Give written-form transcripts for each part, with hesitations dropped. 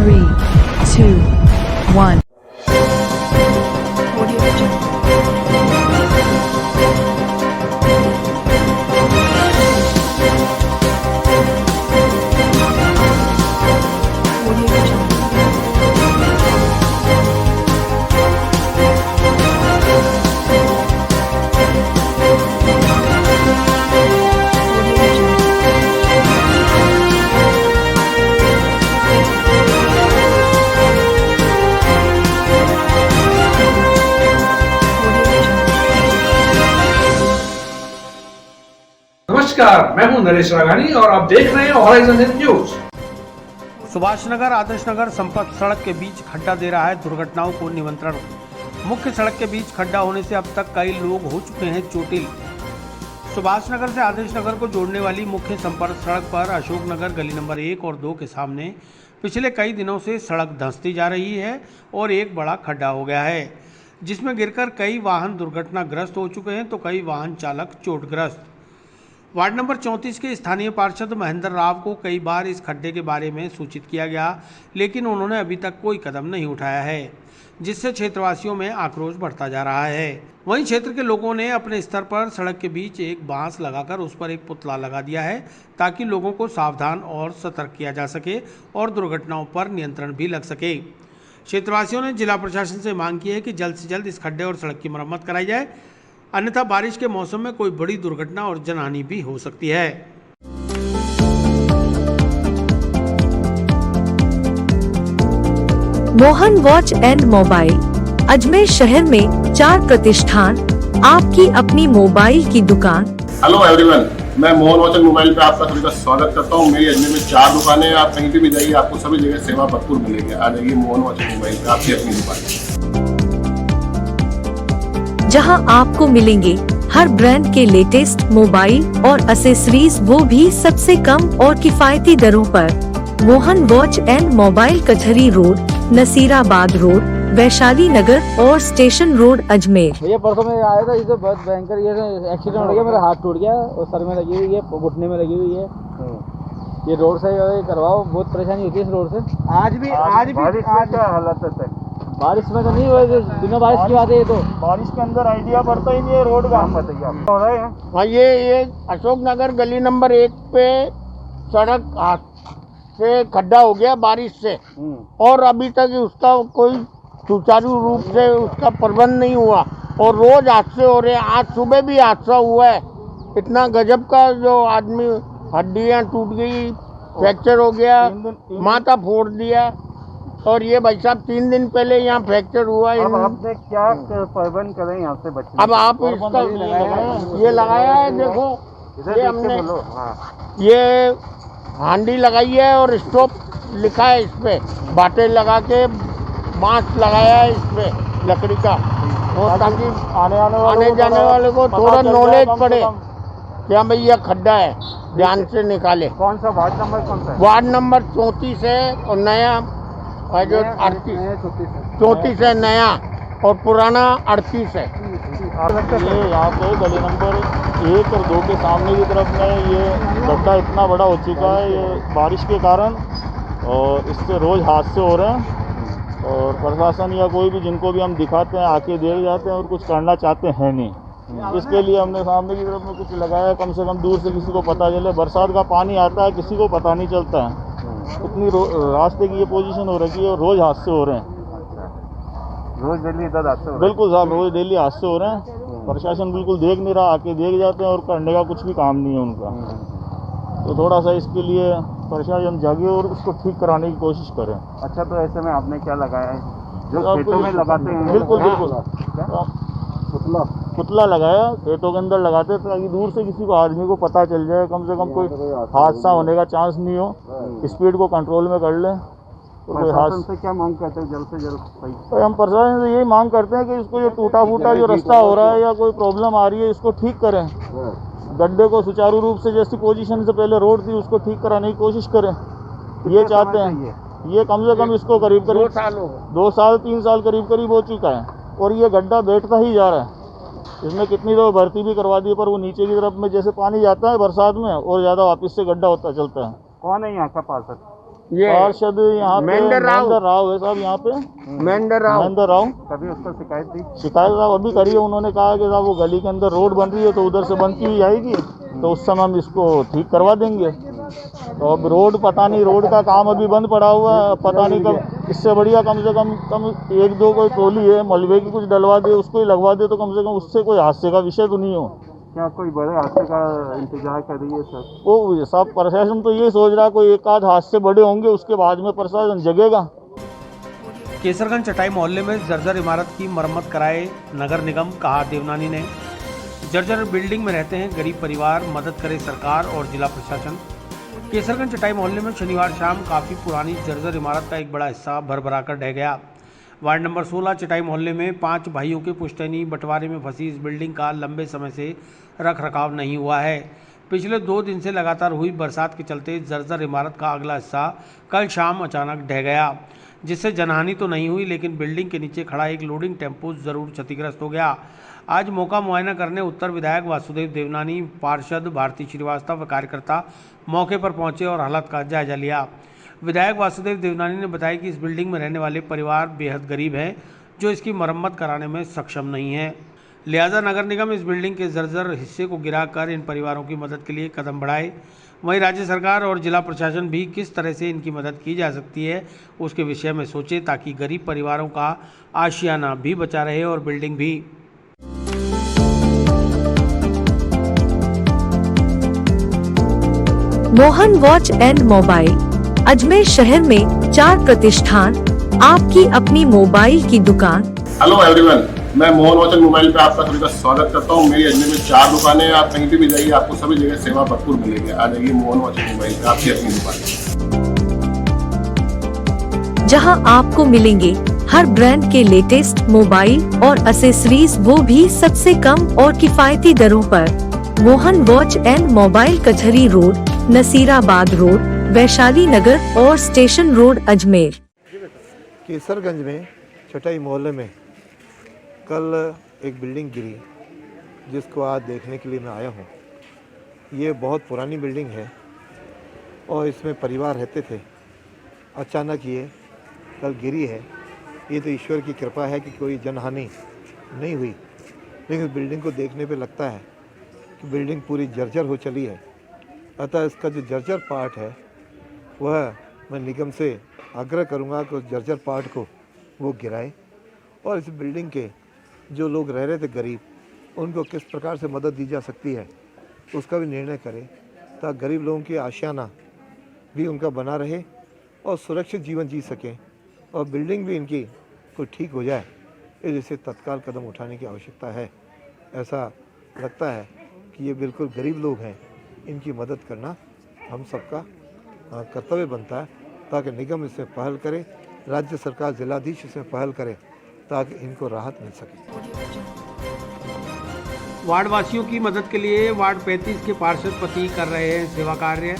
3, 2, 1. नमस्कार, मैं हूं नरेश राघानी और आप देख रहे हैं हॉराइजन न्यूज। सुभाष नगर आदर्श नगर संपर्क सड़क के बीच खड्डा दे रहा है दुर्घटनाओं को निमंत्रण। मुख्य सड़क के बीच खड्डा होने से अब तक कई लोग हो चुके हैं चोटिल। सुभाष नगर से आदर्श नगर को जोड़ने वाली मुख्य संपर्क सड़क पर अशोक नगर गली नंबर 1 और 2 के सामने पिछले कई दिनों से सड़क धंसती जा रही है और एक बड़ा खड्डा हो गया है, जिसमें गिरकर कई वाहन दुर्घटनाग्रस्त हो चुके हैं तो कई वाहन चालक चोटग्रस्त। वार्ड नंबर 34 के स्थानीय पार्षद महेंद्र राव को कई बार इस खड्डे के बारे में सूचित किया गया, लेकिन उन्होंने अभी तक कोई कदम नहीं उठाया है, जिससे क्षेत्रवासियों में आक्रोश बढ़ता जा रहा है। वहीं क्षेत्र के लोगों ने अपने स्तर पर सड़क के बीच एक बांस लगाकर उस पर एक पुतला लगा दिया है, ताकि लोगों को सावधान और सतर्क किया जा सके और दुर्घटनाओं पर नियंत्रण भी लग सके। क्षेत्रवासियों ने जिला प्रशासन से मांग की है कि जल्द से जल्द इस खड्डे और सड़क की मरम्मत कराई जाए, अन्यथा बारिश के मौसम में कोई बड़ी दुर्घटना और जनहानि भी हो सकती है। Mohan watch and mobile Ajmer शहर में 4 प्रतिष्ठान, आपकी अपनी मोबाइल की दुकान। हेलो एवरीवन, मैं मोहन वॉच एंड मोबाइल पे आपका सभी का स्वागत करता हूँ। मेरी अजमेर में 4 दुकानें हैं, आप कहीं भी जाइए आपको सभी जगह सेवा भरपूर मिलेगी। आ जाइए मोहन वॉच एंड मोबाइल पे, आपकी अपनी दुकान, जहां आपको मिलेंगे हर ब्रांड के लेटेस्ट मोबाइल और एसेसरीज, वो भी सबसे कम और किफायती दरों पर। मोहन वॉच एंड मोबाइल कचहरी रोड, नसीराबाद रोड, वैशाली नगर और स्टेशन रोड अजमेर। भैया परसों में आया था, इसे बहुत भयंकर ये एक्सीडेंट हो गया, मेरा हाथ टूट गया और सर में लगी हुई है, घुटने में लगी हुई है। ये रोड से करवाओ, बहुत परेशानी होती है इस रोड से। आज भी क्या हालत है? बारिश में तो नहीं हुआ, बिना बारिश की बात है। ये तो बारिश के अंदर आइडिया पड़ता ही नहीं है रोड का। बताइए आप हो रहे हैं। हाँ, ये अशोक नगर गली नंबर 1 पे सड़क से खड्डा हो गया बारिश से, और अभी तक उसका कोई सुचारू रूप से उसका प्रबंध नहीं हुआ और रोज हादसे हो रहे हैं। आज सुबह भी हादसा हुआ है, इतना गजब का, जो आदमी हड्डियाँ टूट गई, फ्रैक्चर हो गया, माथा फोड़ दिया। और ये भाई साहब 3 दिन पहले यहाँ फ्रैक्चर हुआ। अब आपने क्या प्रबंध करें यहाँ से बचने? अब आप इसका ये लगाया है, देखो ये हमने ये हांडी लगाई है और स्टॉप लिखा है इस पे, बाटें लगा के बांस लगाया है इस पे लकड़ी का, और ताकि आने जाने वाले को थोड़ा नॉलेज पड़े कि हाँ भाई यह खड्डा है, ध्यान से निकाले। कौन सा वार्ड नंबर कौन सा है? वार्ड नंबर 34 है और नया जो 34 है नया, और पुराना 38 है। ये यहाँ पे गली नंबर 1 और 2 के सामने की तरफ में ये गड्ढा इतना बड़ा हो चुका है, ये बारिश के कारण, और इससे रोज़ हादसे हो रहे हैं। और प्रशासन या कोई भी जिनको भी हम दिखाते हैं आके देख जाते हैं और कुछ करना चाहते हैं नहीं। इसके लिए हमने सामने की तरफ में कुछ लगाया, कम से कम दूर से किसी को पता चले। बरसात का पानी आता है, किसी को पता नहीं चलता है। इतनी रास्ते की ये पोजीशन हो रखी है और रोज़ हादसे हो रहे हैं। रोज डेली इधर हादसे हो रहे हैं? बिल्कुल साहब, रोज डेली हादसे हो रहे हैं। प्रशासन बिल्कुल देख नहीं रहा, आके देख जाते हैं और करने का कुछ भी काम नहीं है उनका। तो थोड़ा सा इसके लिए प्रशासन जागे और उसको ठीक कराने की कोशिश करें। अच्छा, तो ऐसे में आपने क्या लगाया है जो खेतों में लगाते हैं? बिल्कुल पुतला लगाया, खेतों के अंदर लगाते हैं ताकि दूर से किसी को आदमी को पता चल जाए, कम से कम कोई हादसा होने का चांस नहीं हो, स्पीड को कंट्रोल में कर ले। प्रशासन से क्या मांग करते हैं? जल्द से जल्द तो हम प्रशासन से यही मांग करते हैं कि इसको जो टूटा फूटा जो रास्ता हो रहा है या कोई प्रॉब्लम आ रही है, इसको ठीक करें। गड्ढे को सुचारू रूप से, जैसी पोजीशन से पहले रोड थी, उसको ठीक कराने की कोशिश करें, ये चाहते हैं। ये कम से कम इसको करीब 2 साल 3 साल करीब हो चुका है और ये गड्ढा बैठता ही जा रहा है। इसमें कितनी तो भर्ती भी करवा दी, पर वो नीचे की तरफ में जैसे पानी जाता है बरसात में और ज़्यादा वापस से गड्ढा होता चलता है। कौन है यहाँ का पार्षद? ये पार्षद यहाँ पे महेंद्र राव। महेंद्र राव है साहब यहाँ पे, महेंद्र राव। महेंद्र राव। कभी उस पर शिकायत दी? शिकायत साहब अभी करी है, उन्होंने कहा कि साहब वो गली के अंदर रोड बन रही है तो उधर से बनती हुई आएगी, तो उस समय हम इसको ठीक करवा देंगे। तो अब रोड पता नहीं, रोड का काम अभी बंद पड़ा हुआ है, पता नहीं कब, इससे बढ़िया कम से कम एक दो कोई ट्रॉली है मलबे की कुछ डलवा दे, उसको ही लगवा दे, तो कम से कम उससे कोई हादसे का विषय तो नहीं हो। क्या कोई बड़े हादसे का इंतजार कर रही है सर? वो सब प्रशासन तो ये सोच रहा है कोई एक आध हादसे बड़े होंगे, उसके बाद में प्रशासन जगेगा। केसरगंज चटाई मोहल्ले में जर्जर इमारत की मरम्मत कराए नगर निगम, कहा देवनानी ने। जर्जर बिल्डिंग में रहते हैं गरीब परिवार, मदद करे सरकार और जिला प्रशासन। केसरगंज चटाई मोहल्ले में शनिवार शाम काफ़ी पुरानी जर्जर इमारत का एक बड़ा हिस्सा भरभराकर ढह गया। वार्ड नंबर 16 चटाई मोहल्ले में 5 भाइयों के पुश्तैनी बंटवारे में फंसी इस बिल्डिंग का लंबे समय से रख रखाव नहीं हुआ है। पिछले 2 दिन से लगातार हुई बरसात के चलते जर्जर इमारत का अगला हिस्सा कल शाम अचानक ढह गया, जिससे जनहानि तो नहीं हुई, लेकिन बिल्डिंग के नीचे खड़ा एक लोडिंग टेम्पो जरूर क्षतिग्रस्त हो गया। आज मौका मुआयना करने उत्तर विधायक वासुदेव देवनानी, पार्षद भारती श्रीवास्तव व कार्यकर्ता मौके पर पहुंचे और हालत का जायजा लिया। विधायक वासुदेव देवनानी ने बताया कि इस बिल्डिंग में रहने वाले परिवार बेहद गरीब हैं, जो इसकी मरम्मत कराने में सक्षम नहीं है। लिहाजा नगर निगम इस बिल्डिंग के जर्जर हिस्से को गिराकर इन परिवारों की मदद के लिए कदम बढ़ाए। वहीं राज्य सरकार और जिला प्रशासन भी किस तरह से इनकी मदद की जा सकती है उसके विषय में सोचे, ताकि गरीब परिवारों का आशियाना भी बचा रहे और बिल्डिंग भी। Mohan watch and mobile Ajmer शहर में 4 प्रतिष्ठान, आपकी अपनी मोबाइल की दुकान। हेलो एवरीवन, मैं मोहन वॉच एंड मोबाइल पे आपका सभी का स्वागत करता हूँ। मेरी अजमेर में 4 दुकानें हैं, आप कहीं भी जाइए आपको सभी जगह सेवा भरपूर मिलेगी। आ जाइए मोहन वॉच एंड मोबाइल पे, आपकी अपनी दुकान, जहां आपको मिलेंगे हर ब्रांड के लेटेस्ट मोबाइल और एसेसरीज, वो भी सबसे कम और किफायती दरों पर। मोहन वॉच एंड मोबाइल कचहरी रोड, नसीराबाद रोड, वैशाली नगर और स्टेशन रोड, अजमेर। केसरगंज में चटाई मोहल्ले में कल एक बिल्डिंग गिरी, जिसको आज देखने के लिए मैं आया हूँ। ये बहुत पुरानी बिल्डिंग है और इसमें परिवार रहते थे। अचानक ये कल गिरी है। ये तो ईश्वर की कृपा है कि कोई जनहानि नहीं हुई, लेकिन बिल्डिंग को देखने पे लगता है कि बिल्डिंग पूरी जर्जर हो चली है। अतः इसका जो जर्जर पार्ट है वह मैं निगम से आग्रह करूंगा कि उस जर्जर पार्ट को वो गिराए और इस बिल्डिंग के जो लोग रह रहे थे गरीब, उनको किस प्रकार से मदद दी जा सकती है उसका भी निर्णय करें, ताकि गरीब लोगों की आशियाना भी उनका बना रहे और सुरक्षित जीवन जी सकें और बिल्डिंग भी इनकी कोई ठीक हो जाए। इससे तत्काल कदम उठाने की आवश्यकता है। ऐसा लगता है कि ये बिल्कुल गरीब लोग हैं, इनकी मदद करना हम सबका कर्तव्य बनता है, ताकि निगम इसमें पहल करे, राज्य सरकार जिलाधीश इसमें पहल करे, ताकि इनको राहत मिल सके। वार्ड वासियों की मदद के लिए वार्ड 35 के पार्षद पति कर रहे हैं सेवा कार्य।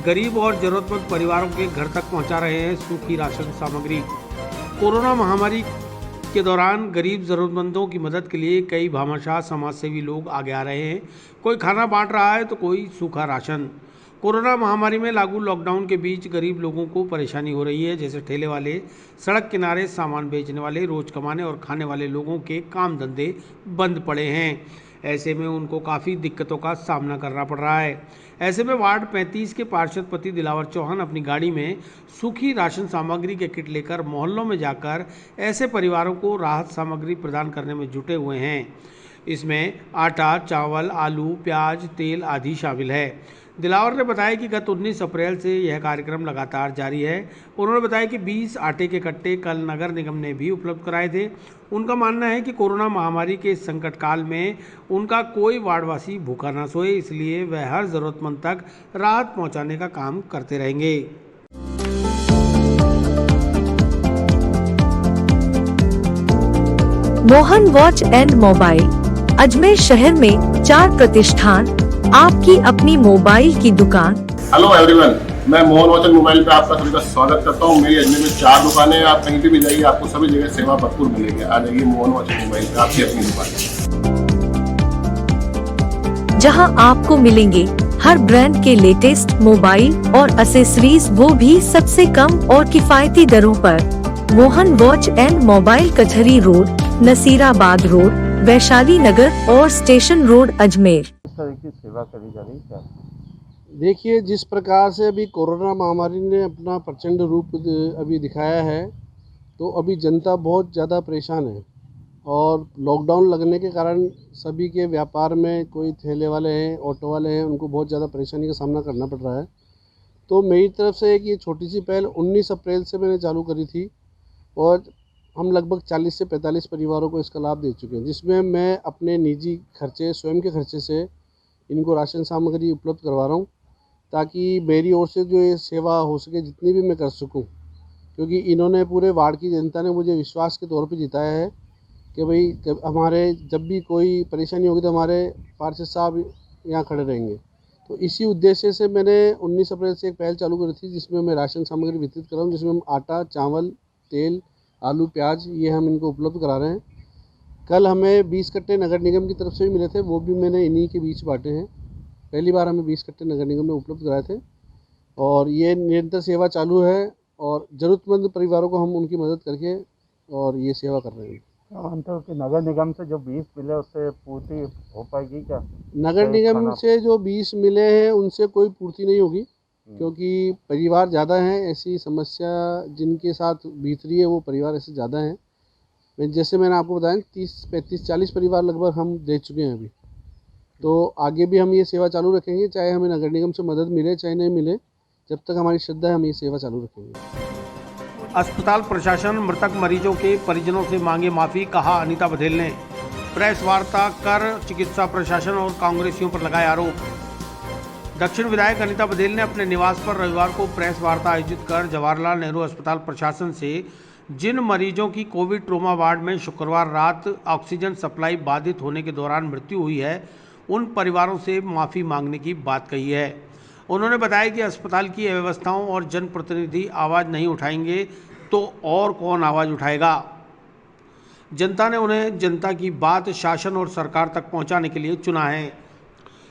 गरीब और जरूरतमंद परिवारों के घर तक पहुंचा रहे हैं सूखी राशन सामग्री। कोरोना महामारी के दौरान गरीब जरूरतमंदों की मदद के लिए कई भामाशाह समाजसेवी लोग आगे आ रहे हैं। कोई खाना बांट रहा है तो कोई सूखा राशन। कोरोना महामारी में लागू लॉकडाउन के बीच गरीब लोगों को परेशानी हो रही है, जैसे ठेले वाले, सड़क किनारे सामान बेचने वाले, रोज कमाने और खाने वाले लोगों के काम धंधे बंद पड़े हैं। ऐसे में उनको काफ़ी दिक्कतों का सामना करना पड़ रहा है। ऐसे में वार्ड 35 के पार्षद पति दिलावर चौहान अपनी गाड़ी में सूखी राशन सामग्री के किट लेकर मोहल्लों में जाकर ऐसे परिवारों को राहत सामग्री प्रदान करने में जुटे हुए हैं। इसमें आटा, चावल, आलू, प्याज, तेल आदि शामिल है। दिलावर ने बताया कि गत 19 अप्रैल से यह कार्यक्रम लगातार जारी है। उन्होंने बताया कि 20 आटे के कट्टे कल नगर निगम ने भी उपलब्ध कराए थे। उनका मानना है कि कोरोना महामारी के इस संकट काल में उनका कोई वार्डवासी भूखा ना सोए, इसलिए वह हर जरूरतमंद तक राहत पहुंचाने का काम करते रहेंगे। Mohan watch and mobile Ajmer शहर में 4 प्रतिष्ठान, आपकी अपनी मोबाइल की दुकान। हेलो एवरीवन, मैं मोहन वॉच एंड मोबाइल पे आपका सभी का स्वागत करता हूँ। मेरी अजमेर में 4 दुकानें हैं, आप कहीं भी जाइए आपको सभी जगह सेवा भरपूर मिलेगी। आ जाइए मोहन वॉच एंड मोबाइल पे, आपकी अपनी दुकान, जहां आपको मिलेंगे हर ब्रांड के लेटेस्ट मोबाइल और एसेसरीज वो भी सबसे कम और किफायती दरों पर। मोहन वॉच एंड मोबाइल कचहरी रोड, नसीराबाद रोड, वैशाली नगर और स्टेशन रोड, अजमेर। इस तरह की सेवा करी जा रही है। देखिए, जिस प्रकार से अभी कोरोना महामारी ने अपना प्रचंड रूप अभी दिखाया है, तो अभी जनता बहुत ज़्यादा परेशान है और लॉकडाउन लगने के कारण सभी के व्यापार में, कोई ठेले वाले हैं, ऑटो वाले हैं, उनको बहुत ज़्यादा परेशानी का सामना करना पड़ रहा है। तो मेरी तरफ से एक ये छोटी सी पहल 19 अप्रैल से मैंने चालू करी थी और हम लगभग 40 से 45 परिवारों को इसका लाभ दे चुके हैं, जिसमें मैं अपने निजी खर्चे, स्वयं के खर्चे से इनको राशन सामग्री उपलब्ध करवा रहा हूँ, ताकि मेरी ओर से जो ये सेवा हो सके जितनी भी मैं कर सकूँ, क्योंकि इन्होंने पूरे वार्ड की जनता ने मुझे विश्वास के तौर पे जिताया है कि भाई हमारे जब भी कोई परेशानी होगी तो हमारे पार्षद साहब यहाँ खड़े रहेंगे। तो इसी उद्देश्य से मैंने 19 अप्रैल से एक पहल चालू करी थी, जिसमें मैं राशन सामग्री वितरित कर रहा हूँ, जिसमें हम आटा, चावल, तेल, आलू, प्याज ये हम इनको उपलब्ध करा रहे हैं। कल हमें 20 कट्टे नगर निगम की तरफ से भी मिले थे, वो भी मैंने इन्हीं के बीच बांटे हैं। पहली बार हमें 20 कट्टे नगर निगम ने उपलब्ध कराए थे और ये निरंतर सेवा चालू है और ज़रूरतमंद परिवारों को हम उनकी मदद करके और ये सेवा कर रहे हैं। अंतर कि नगर निगम से जो 20 मिले उससे पूर्ति हो पाएगी क्या? नगर निगम से जो 20 मिले हैं उनसे कोई पूर्ति नहीं होगी, क्योंकि परिवार ज़्यादा हैं, ऐसी समस्या जिनके साथ बीत रही है वो परिवार ऐसे ज़्यादा हैं। जैसे मैंने आपको बताया 30, 35, 40 परिवार लगभग हम दे चुके हैं अभी। तो आगे भी हम ये सेवा चालू रखेंगे, चाहे हमें नगर निगम से मदद मिले चाहे नहीं मिले, जब तक हमारी श्रद्धा है हम ये सेवा चालू रखेंगे। अस्पताल प्रशासन मृतक मरीजों के परिजनों से मांगे माफी, कहा अनीता बघेल ने। प्रेस वार्ता कर चिकित्सा प्रशासन और कांग्रेसियों पर लगाए आरोप। दक्षिण विधायक अनीता बघेल ने अपने निवास पर रविवार को प्रेस वार्ता आयोजित कर जवाहरलाल नेहरू अस्पताल प्रशासन से जिन मरीजों की कोविड ट्रोमा वार्ड में शुक्रवार रात ऑक्सीजन सप्लाई बाधित होने के दौरान मृत्यु हुई है, उन परिवारों से माफ़ी मांगने की बात कही है। उन्होंने बताया कि अस्पताल की व्यवस्थाओं और जनप्रतिनिधि आवाज़ नहीं उठाएंगे तो और कौन आवाज़ उठाएगा। जनता ने उन्हें जनता की बात शासन और सरकार तक पहुंचाने के लिए चुना है,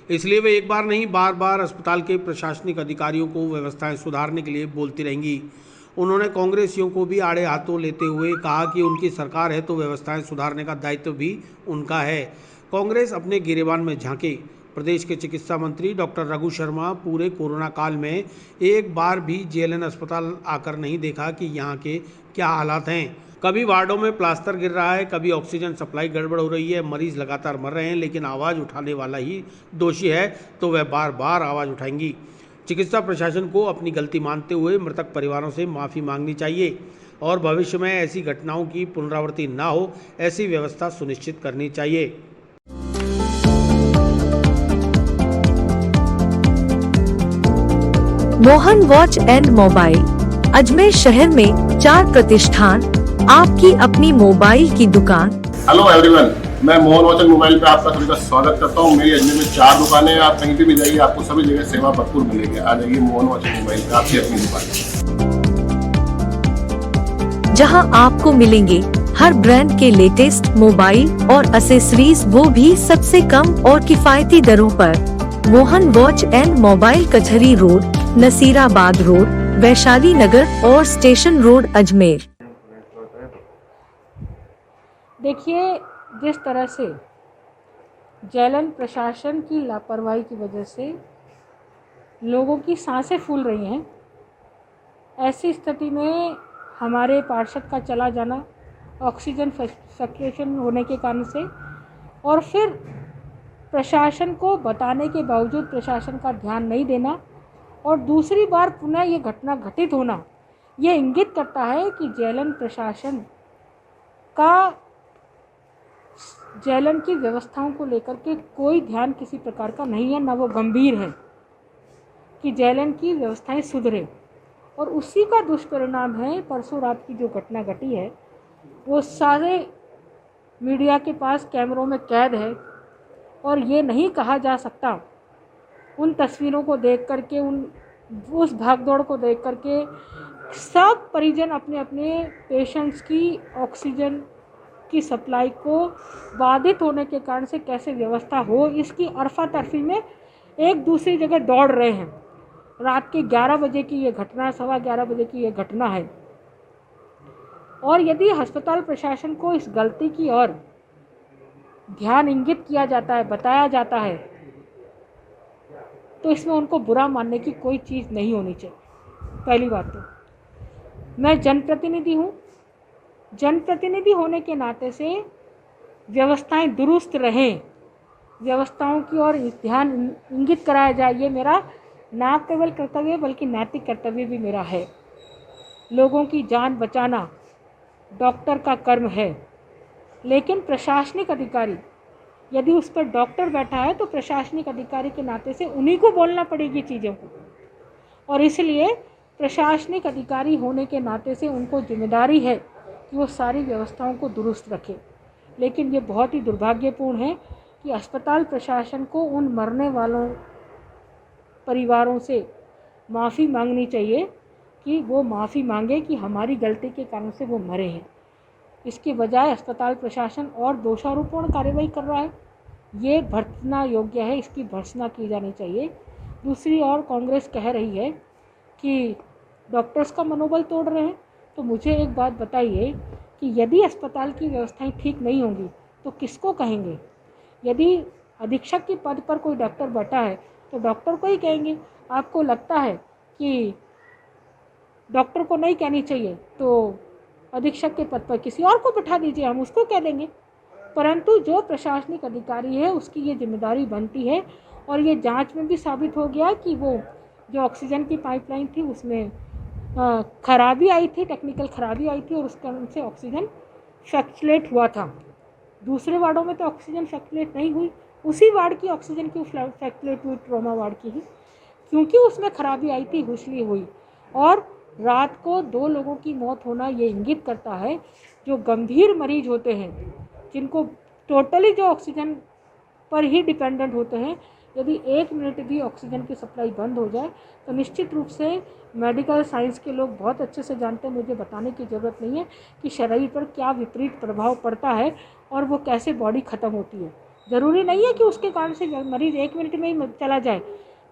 इसलिए वे एक बार नहीं बार बार अस्पताल के प्रशासनिक अधिकारियों को व्यवस्थाएं सुधारने के लिए बोलती रहेंगी। उन्होंने कांग्रेसियों को भी आड़े हाथों लेते हुए कहा कि उनकी सरकार है तो व्यवस्थाएं सुधारने का दायित्व भी उनका है। कांग्रेस अपने गिरेबान में झांके। प्रदेश के चिकित्सा मंत्री डॉक्टर रघु शर्मा पूरे कोरोना काल में एक बार भी जेएलएन अस्पताल आकर नहीं देखा कि यहाँ के क्या हालात हैं। कभी वार्डों में प्लास्टर गिर रहा है, कभी ऑक्सीजन सप्लाई गड़बड़ हो रही है, मरीज लगातार मर रहे हैं, लेकिन आवाज़ उठाने वाला ही दोषी है तो वह बार बार आवाज़ उठाएंगी। चिकित्सा प्रशासन को अपनी गलती मानते हुए मृतक परिवारों से माफ़ी मांगनी चाहिए और भविष्य में ऐसी घटनाओं की पुनरावृत्ति न हो, ऐसी व्यवस्था सुनिश्चित करनी चाहिए। Mohan watch and mobile, Ajmer शहर में 4 प्रतिष्ठान, आपकी अपनी मोबाइल की दुकान। हेलो एवरीवन, मैं मोहन वॉच एंड मोबाइल पे आपका सभी का स्वागत करता हूँ। मेरी अजमेर में 4 दुकानें हैं, आप कहीं भी जाइए आपको सभी जगह सेवा भरपूर मिलेगी। आ जाइए मोहन वॉच एंड मोबाइल पे, आपकी अपनी दुकान, जहां आपको मिलेंगे हर ब्रांड के लेटेस्ट मोबाइल और एसेसरीज, वो भी सबसे कम और किफायती दरों पर। मोहन वॉच एंड मोबाइल कचहरी रोड, नसीराबाद रोड, वैशाली नगर और स्टेशन रोड, अजमेर। देखिए, जिस तरह से जेएलएन प्रशासन की लापरवाही की वजह से लोगों की सांसें फूल रही हैं, ऐसी स्थिति में हमारे पार्षद का चला जाना, ऑक्सीजन सैचुरेशन होने के कारण से, और फिर प्रशासन को बताने के बावजूद प्रशासन का ध्यान नहीं देना और दूसरी बार पुनः ये घटना घटित होना, ये इंगित करता है कि जेएलएन प्रशासन का जेएलएन की व्यवस्थाओं को लेकर के कोई ध्यान किसी प्रकार का नहीं है, ना वो गंभीर है कि जेएलएन की व्यवस्थाएं सुधरे। और उसी का दुष्परिणाम है परसों रात की जो घटना घटी है, वो सारे मीडिया के पास कैमरों में कैद है और ये नहीं कहा जा सकता, उन तस्वीरों को देख करके, उस भागदौड़ को देख करके सब परिजन अपने अपने पेशेंट्स की ऑक्सीजन की सप्लाई को बाधित होने के कारण से कैसे व्यवस्था हो, इसकी अरफा तरफी में एक दूसरी जगह दौड़ रहे हैं। रात के 11 बजे की ये घटना, 11:15 बजे की ये घटना है। और यदि अस्पताल प्रशासन को इस गलती की ओर ध्यान इंगित किया जाता है, बताया जाता है, तो इसमें उनको बुरा मानने की कोई चीज़ नहीं होनी चाहिए। पहली बात तो मैं जनप्रतिनिधि हूँ, जनप्रतिनिधि होने के नाते से व्यवस्थाएं दुरुस्त रहें, व्यवस्थाओं की ओर ध्यान इंगित कराया जाए, ये मेरा ना केवल कर्तव्य बल्कि नैतिक कर्तव्य भी मेरा है। लोगों की जान बचाना डॉक्टर का कर्म है, लेकिन प्रशासनिक अधिकारी, यदि उस पर डॉक्टर बैठा है तो प्रशासनिक अधिकारी के नाते से उन्हीं को बोलना पड़ेगी चीज़ों को, और इसलिए प्रशासनिक अधिकारी होने के नाते से उनको जिम्मेदारी है कि वो सारी व्यवस्थाओं को दुरुस्त रखे। लेकिन ये बहुत ही दुर्भाग्यपूर्ण है कि अस्पताल प्रशासन को उन मरने वालों परिवारों से माफ़ी मांगनी चाहिए कि वो माफ़ी मांगे कि हमारी गलती के कारण से वो मरे हैं। इसके बजाय अस्पताल प्रशासन और दोषारोपण कार्रवाई कर रहा है, ये भर्त्सना योग्य है, इसकी भर्त्सना की जानी चाहिए। दूसरी ओर कांग्रेस कह रही है कि डॉक्टर्स का मनोबल तोड़ रहे हैं, तो मुझे एक बात बताइए कि यदि अस्पताल की व्यवस्थाएं ठीक नहीं होंगी तो किसको कहेंगे? यदि अधीक्षक के पद पर कोई डॉक्टर बैठा है तो डॉक्टर को ही कहेंगे। आपको लगता है कि डॉक्टर को नहीं कहनी चाहिए तो अधीक्षक के पद पर किसी और को बैठा दीजिए, हम उसको कह देंगे। परंतु जो प्रशासनिक अधिकारी है उसकी ये जिम्मेदारी बनती है, और ये जांच में भी साबित हो गया कि वो जो ऑक्सीजन की पाइपलाइन थी उसमें खराबी आई थी, टेक्निकल खराबी आई थी, और उस कारण से ऑक्सीजन फ्लक्चुएट हुआ था। दूसरे वार्डों में तो ऑक्सीजन फ्लक्चुएट नहीं हुई, उसी वार्ड की ऑक्सीजन की फ्लक्चुएट हुई, ट्रॉमा वार्ड की ही, क्योंकि उसमें खराबी आई थी इसलिए हुई। और रात को 2 लोगों की मौत होना ये इंगित करता है, जो गंभीर मरीज होते हैं, जिनको टोटली जो ऑक्सीजन पर ही डिपेंडेंट होते हैं, यदि 1 मिनट भी ऑक्सीजन की सप्लाई बंद हो जाए तो निश्चित रूप से मेडिकल साइंस के लोग बहुत अच्छे से जानते हैं, मुझे बताने की ज़रूरत नहीं है कि शरीर पर क्या विपरीत प्रभाव पड़ता है और वो कैसे बॉडी ख़त्म होती है। ज़रूरी नहीं है कि उसके कारण से मरीज़ 1 मिनट में ही चला जाए।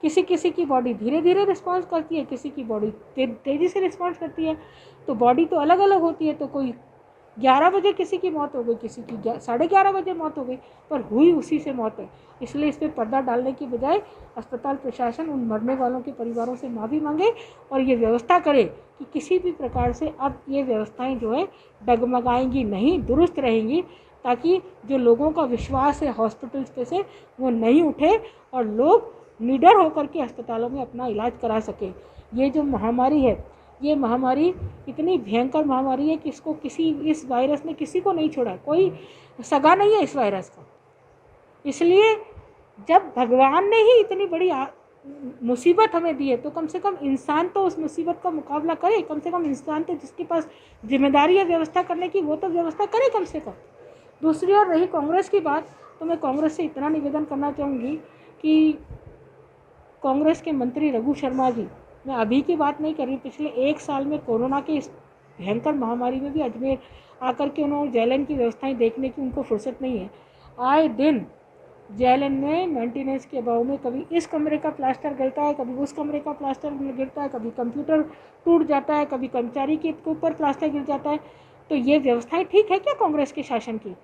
किसी किसी की बॉडी धीरे धीरे रिस्पॉन्स करती है, किसी की बॉडी तेज़ी से रिस्पॉन्स करती है, तो बॉडी तो अलग अलग होती है। तो कोई 11 बजे किसी की मौत हो गई, किसी की 11:30 बजे मौत हो गई, पर हुई उसी से मौत है। इसलिए इस पर पर्दा डालने की बजाय अस्पताल प्रशासन उन मरने वालों के परिवारों से माफ़ी मांगे और ये व्यवस्था करे कि किसी भी प्रकार से अब ये व्यवस्थाएं जो है डगमगाएंगी नहीं, दुरुस्त रहेंगी, ताकि जो लोगों का विश्वास है हॉस्पिटल्स पे से वो नहीं उठे और लोग निडर होकर के अस्पतालों में अपना इलाज करा सके। ये जो महामारी है, ये महामारी इतनी भयंकर महामारी है कि इस वायरस ने किसी को नहीं छोड़ा, कोई सगा नहीं है इस वायरस का। इसलिए जब भगवान ने ही इतनी बड़ी मुसीबत हमें दी है तो कम से कम इंसान तो उस मुसीबत का मुकाबला करे। कम से कम इंसान तो जिसके पास जिम्मेदारी है व्यवस्था करने की, वो तो व्यवस्था करे कम से कम। दूसरी ओर रही कांग्रेस की बात, तो मैं कांग्रेस से इतना निवेदन करना चाहूँगी कि कांग्रेस के मंत्री रघु शर्मा जी, मैं अभी की बात नहीं कर रही, पिछले 1 साल में कोरोना के इस भयंकर महामारी में भी अजमेर आकर के उन्होंने जेएलएन की व्यवस्थाएं देखने की उनको फुर्सत नहीं है। आए दिन जेएलएन में मेंटेनेंस के अभाव में कभी इस कमरे का प्लास्टर गिरता है, कभी उस कमरे का प्लास्टर गिरता है, कभी कंप्यूटर टूट जाता है, कभी कर्मचारी के ऊपर प्लास्टर गिर जाता है। तो ये व्यवस्थाएं ठीक है क्या कांग्रेस के शासन की?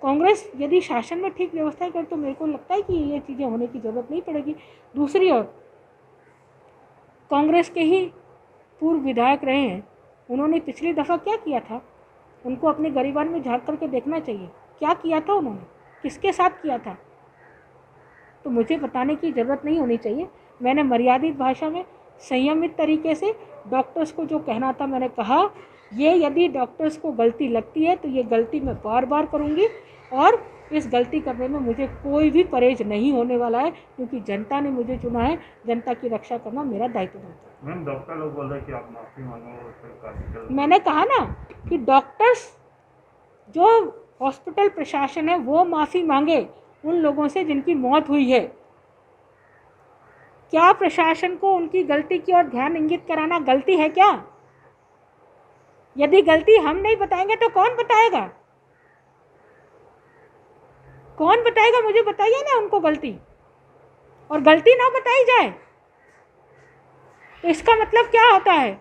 कांग्रेस यदि शासन में ठीक व्यवस्थाएं करे तो मेरे को लगता है कि ये चीज़ें होने की ज़रूरत नहीं पड़ेगी। दूसरी ओर कांग्रेस के ही पूर्व विधायक रहे हैं, उन्होंने पिछली दफ़ा क्या किया था? उनको अपने गरीबान में झांक करके देखना चाहिए, क्या किया था उन्होंने, किसके साथ किया था। तो मुझे बताने की ज़रूरत नहीं होनी चाहिए। मैंने मर्यादित भाषा में संयमित तरीके से डॉक्टर्स को जो कहना था मैंने कहा। ये यदि डॉक्टर्स को गलती लगती है तो ये गलती मैं बार बार करूँगी, और इस गलती करने में मुझे कोई भी परहेज नहीं होने वाला है, क्योंकि जनता ने मुझे चुना है, जनता की रक्षा करना मेरा दायित्व बनता है। मैम, डॉक्टर लोग बोल रहे हैं कि आप माफ़ी मांगो। मैंने कहा ना कि डॉक्टर्स, जो हॉस्पिटल प्रशासन है वो माफ़ी मांगे उन लोगों से जिनकी मौत हुई है। क्या प्रशासन को उनकी गलती की ओर ध्यान इंगित कराना गलती है क्या? यदि गलती हम नहीं बताएंगे तो कौन बताएगा? कौन बताएगा? मुझे बताइए ना उनको गलती, और गलती ना बताई जाए तो इसका मतलब क्या होता है?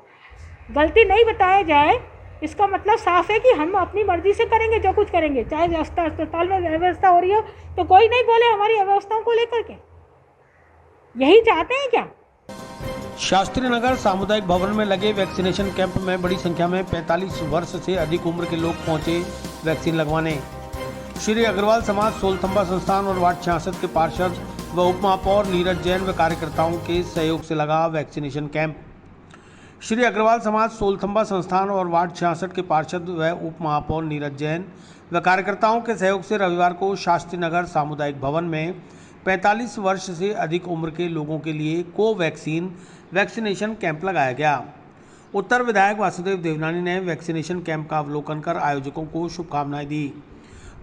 गलती नहीं बताया जाए, इसका मतलब साफ है कि हम अपनी मर्जी से करेंगे जो कुछ करेंगे। चाहे अस्पताल में व्यवस्था हो रही हो तो कोई नहीं बोले हमारी व्यवस्थाओं को लेकर के। यही चाहते हैं क्या? शास्त्री नगर सामुदायिक भवन में लगे वैक्सीनेशन कैंप में बड़ी संख्या में 45 वर्ष से अधिक उम्र के लोग पहुंचे वैक्सीन लगवाने। श्री अग्रवाल समाज सोलथंबा संस्थान और वार्ड 66 के पार्षद व उप महापौर नीरज जैन व कार्यकर्ताओं के सहयोग से लगा वैक्सीनेशन कैंप। श्री अग्रवाल समाज सोलथंबा संस्थान और वार्ड 66 के पार्षद व उप महापौर नीरज जैन व कार्यकर्ताओं के सहयोग से रविवार को शास्त्री नगर सामुदायिक भवन में 45 वर्ष से अधिक उम्र के लोगों के लिए कोवैक्सीन वैक्सीनेशन कैंप लगाया गया। उत्तर विधायक वासुदेव देवनानी ने वैक्सीनेशन कैंप का अवलोकन कर आयोजकों को शुभकामनाएं दी।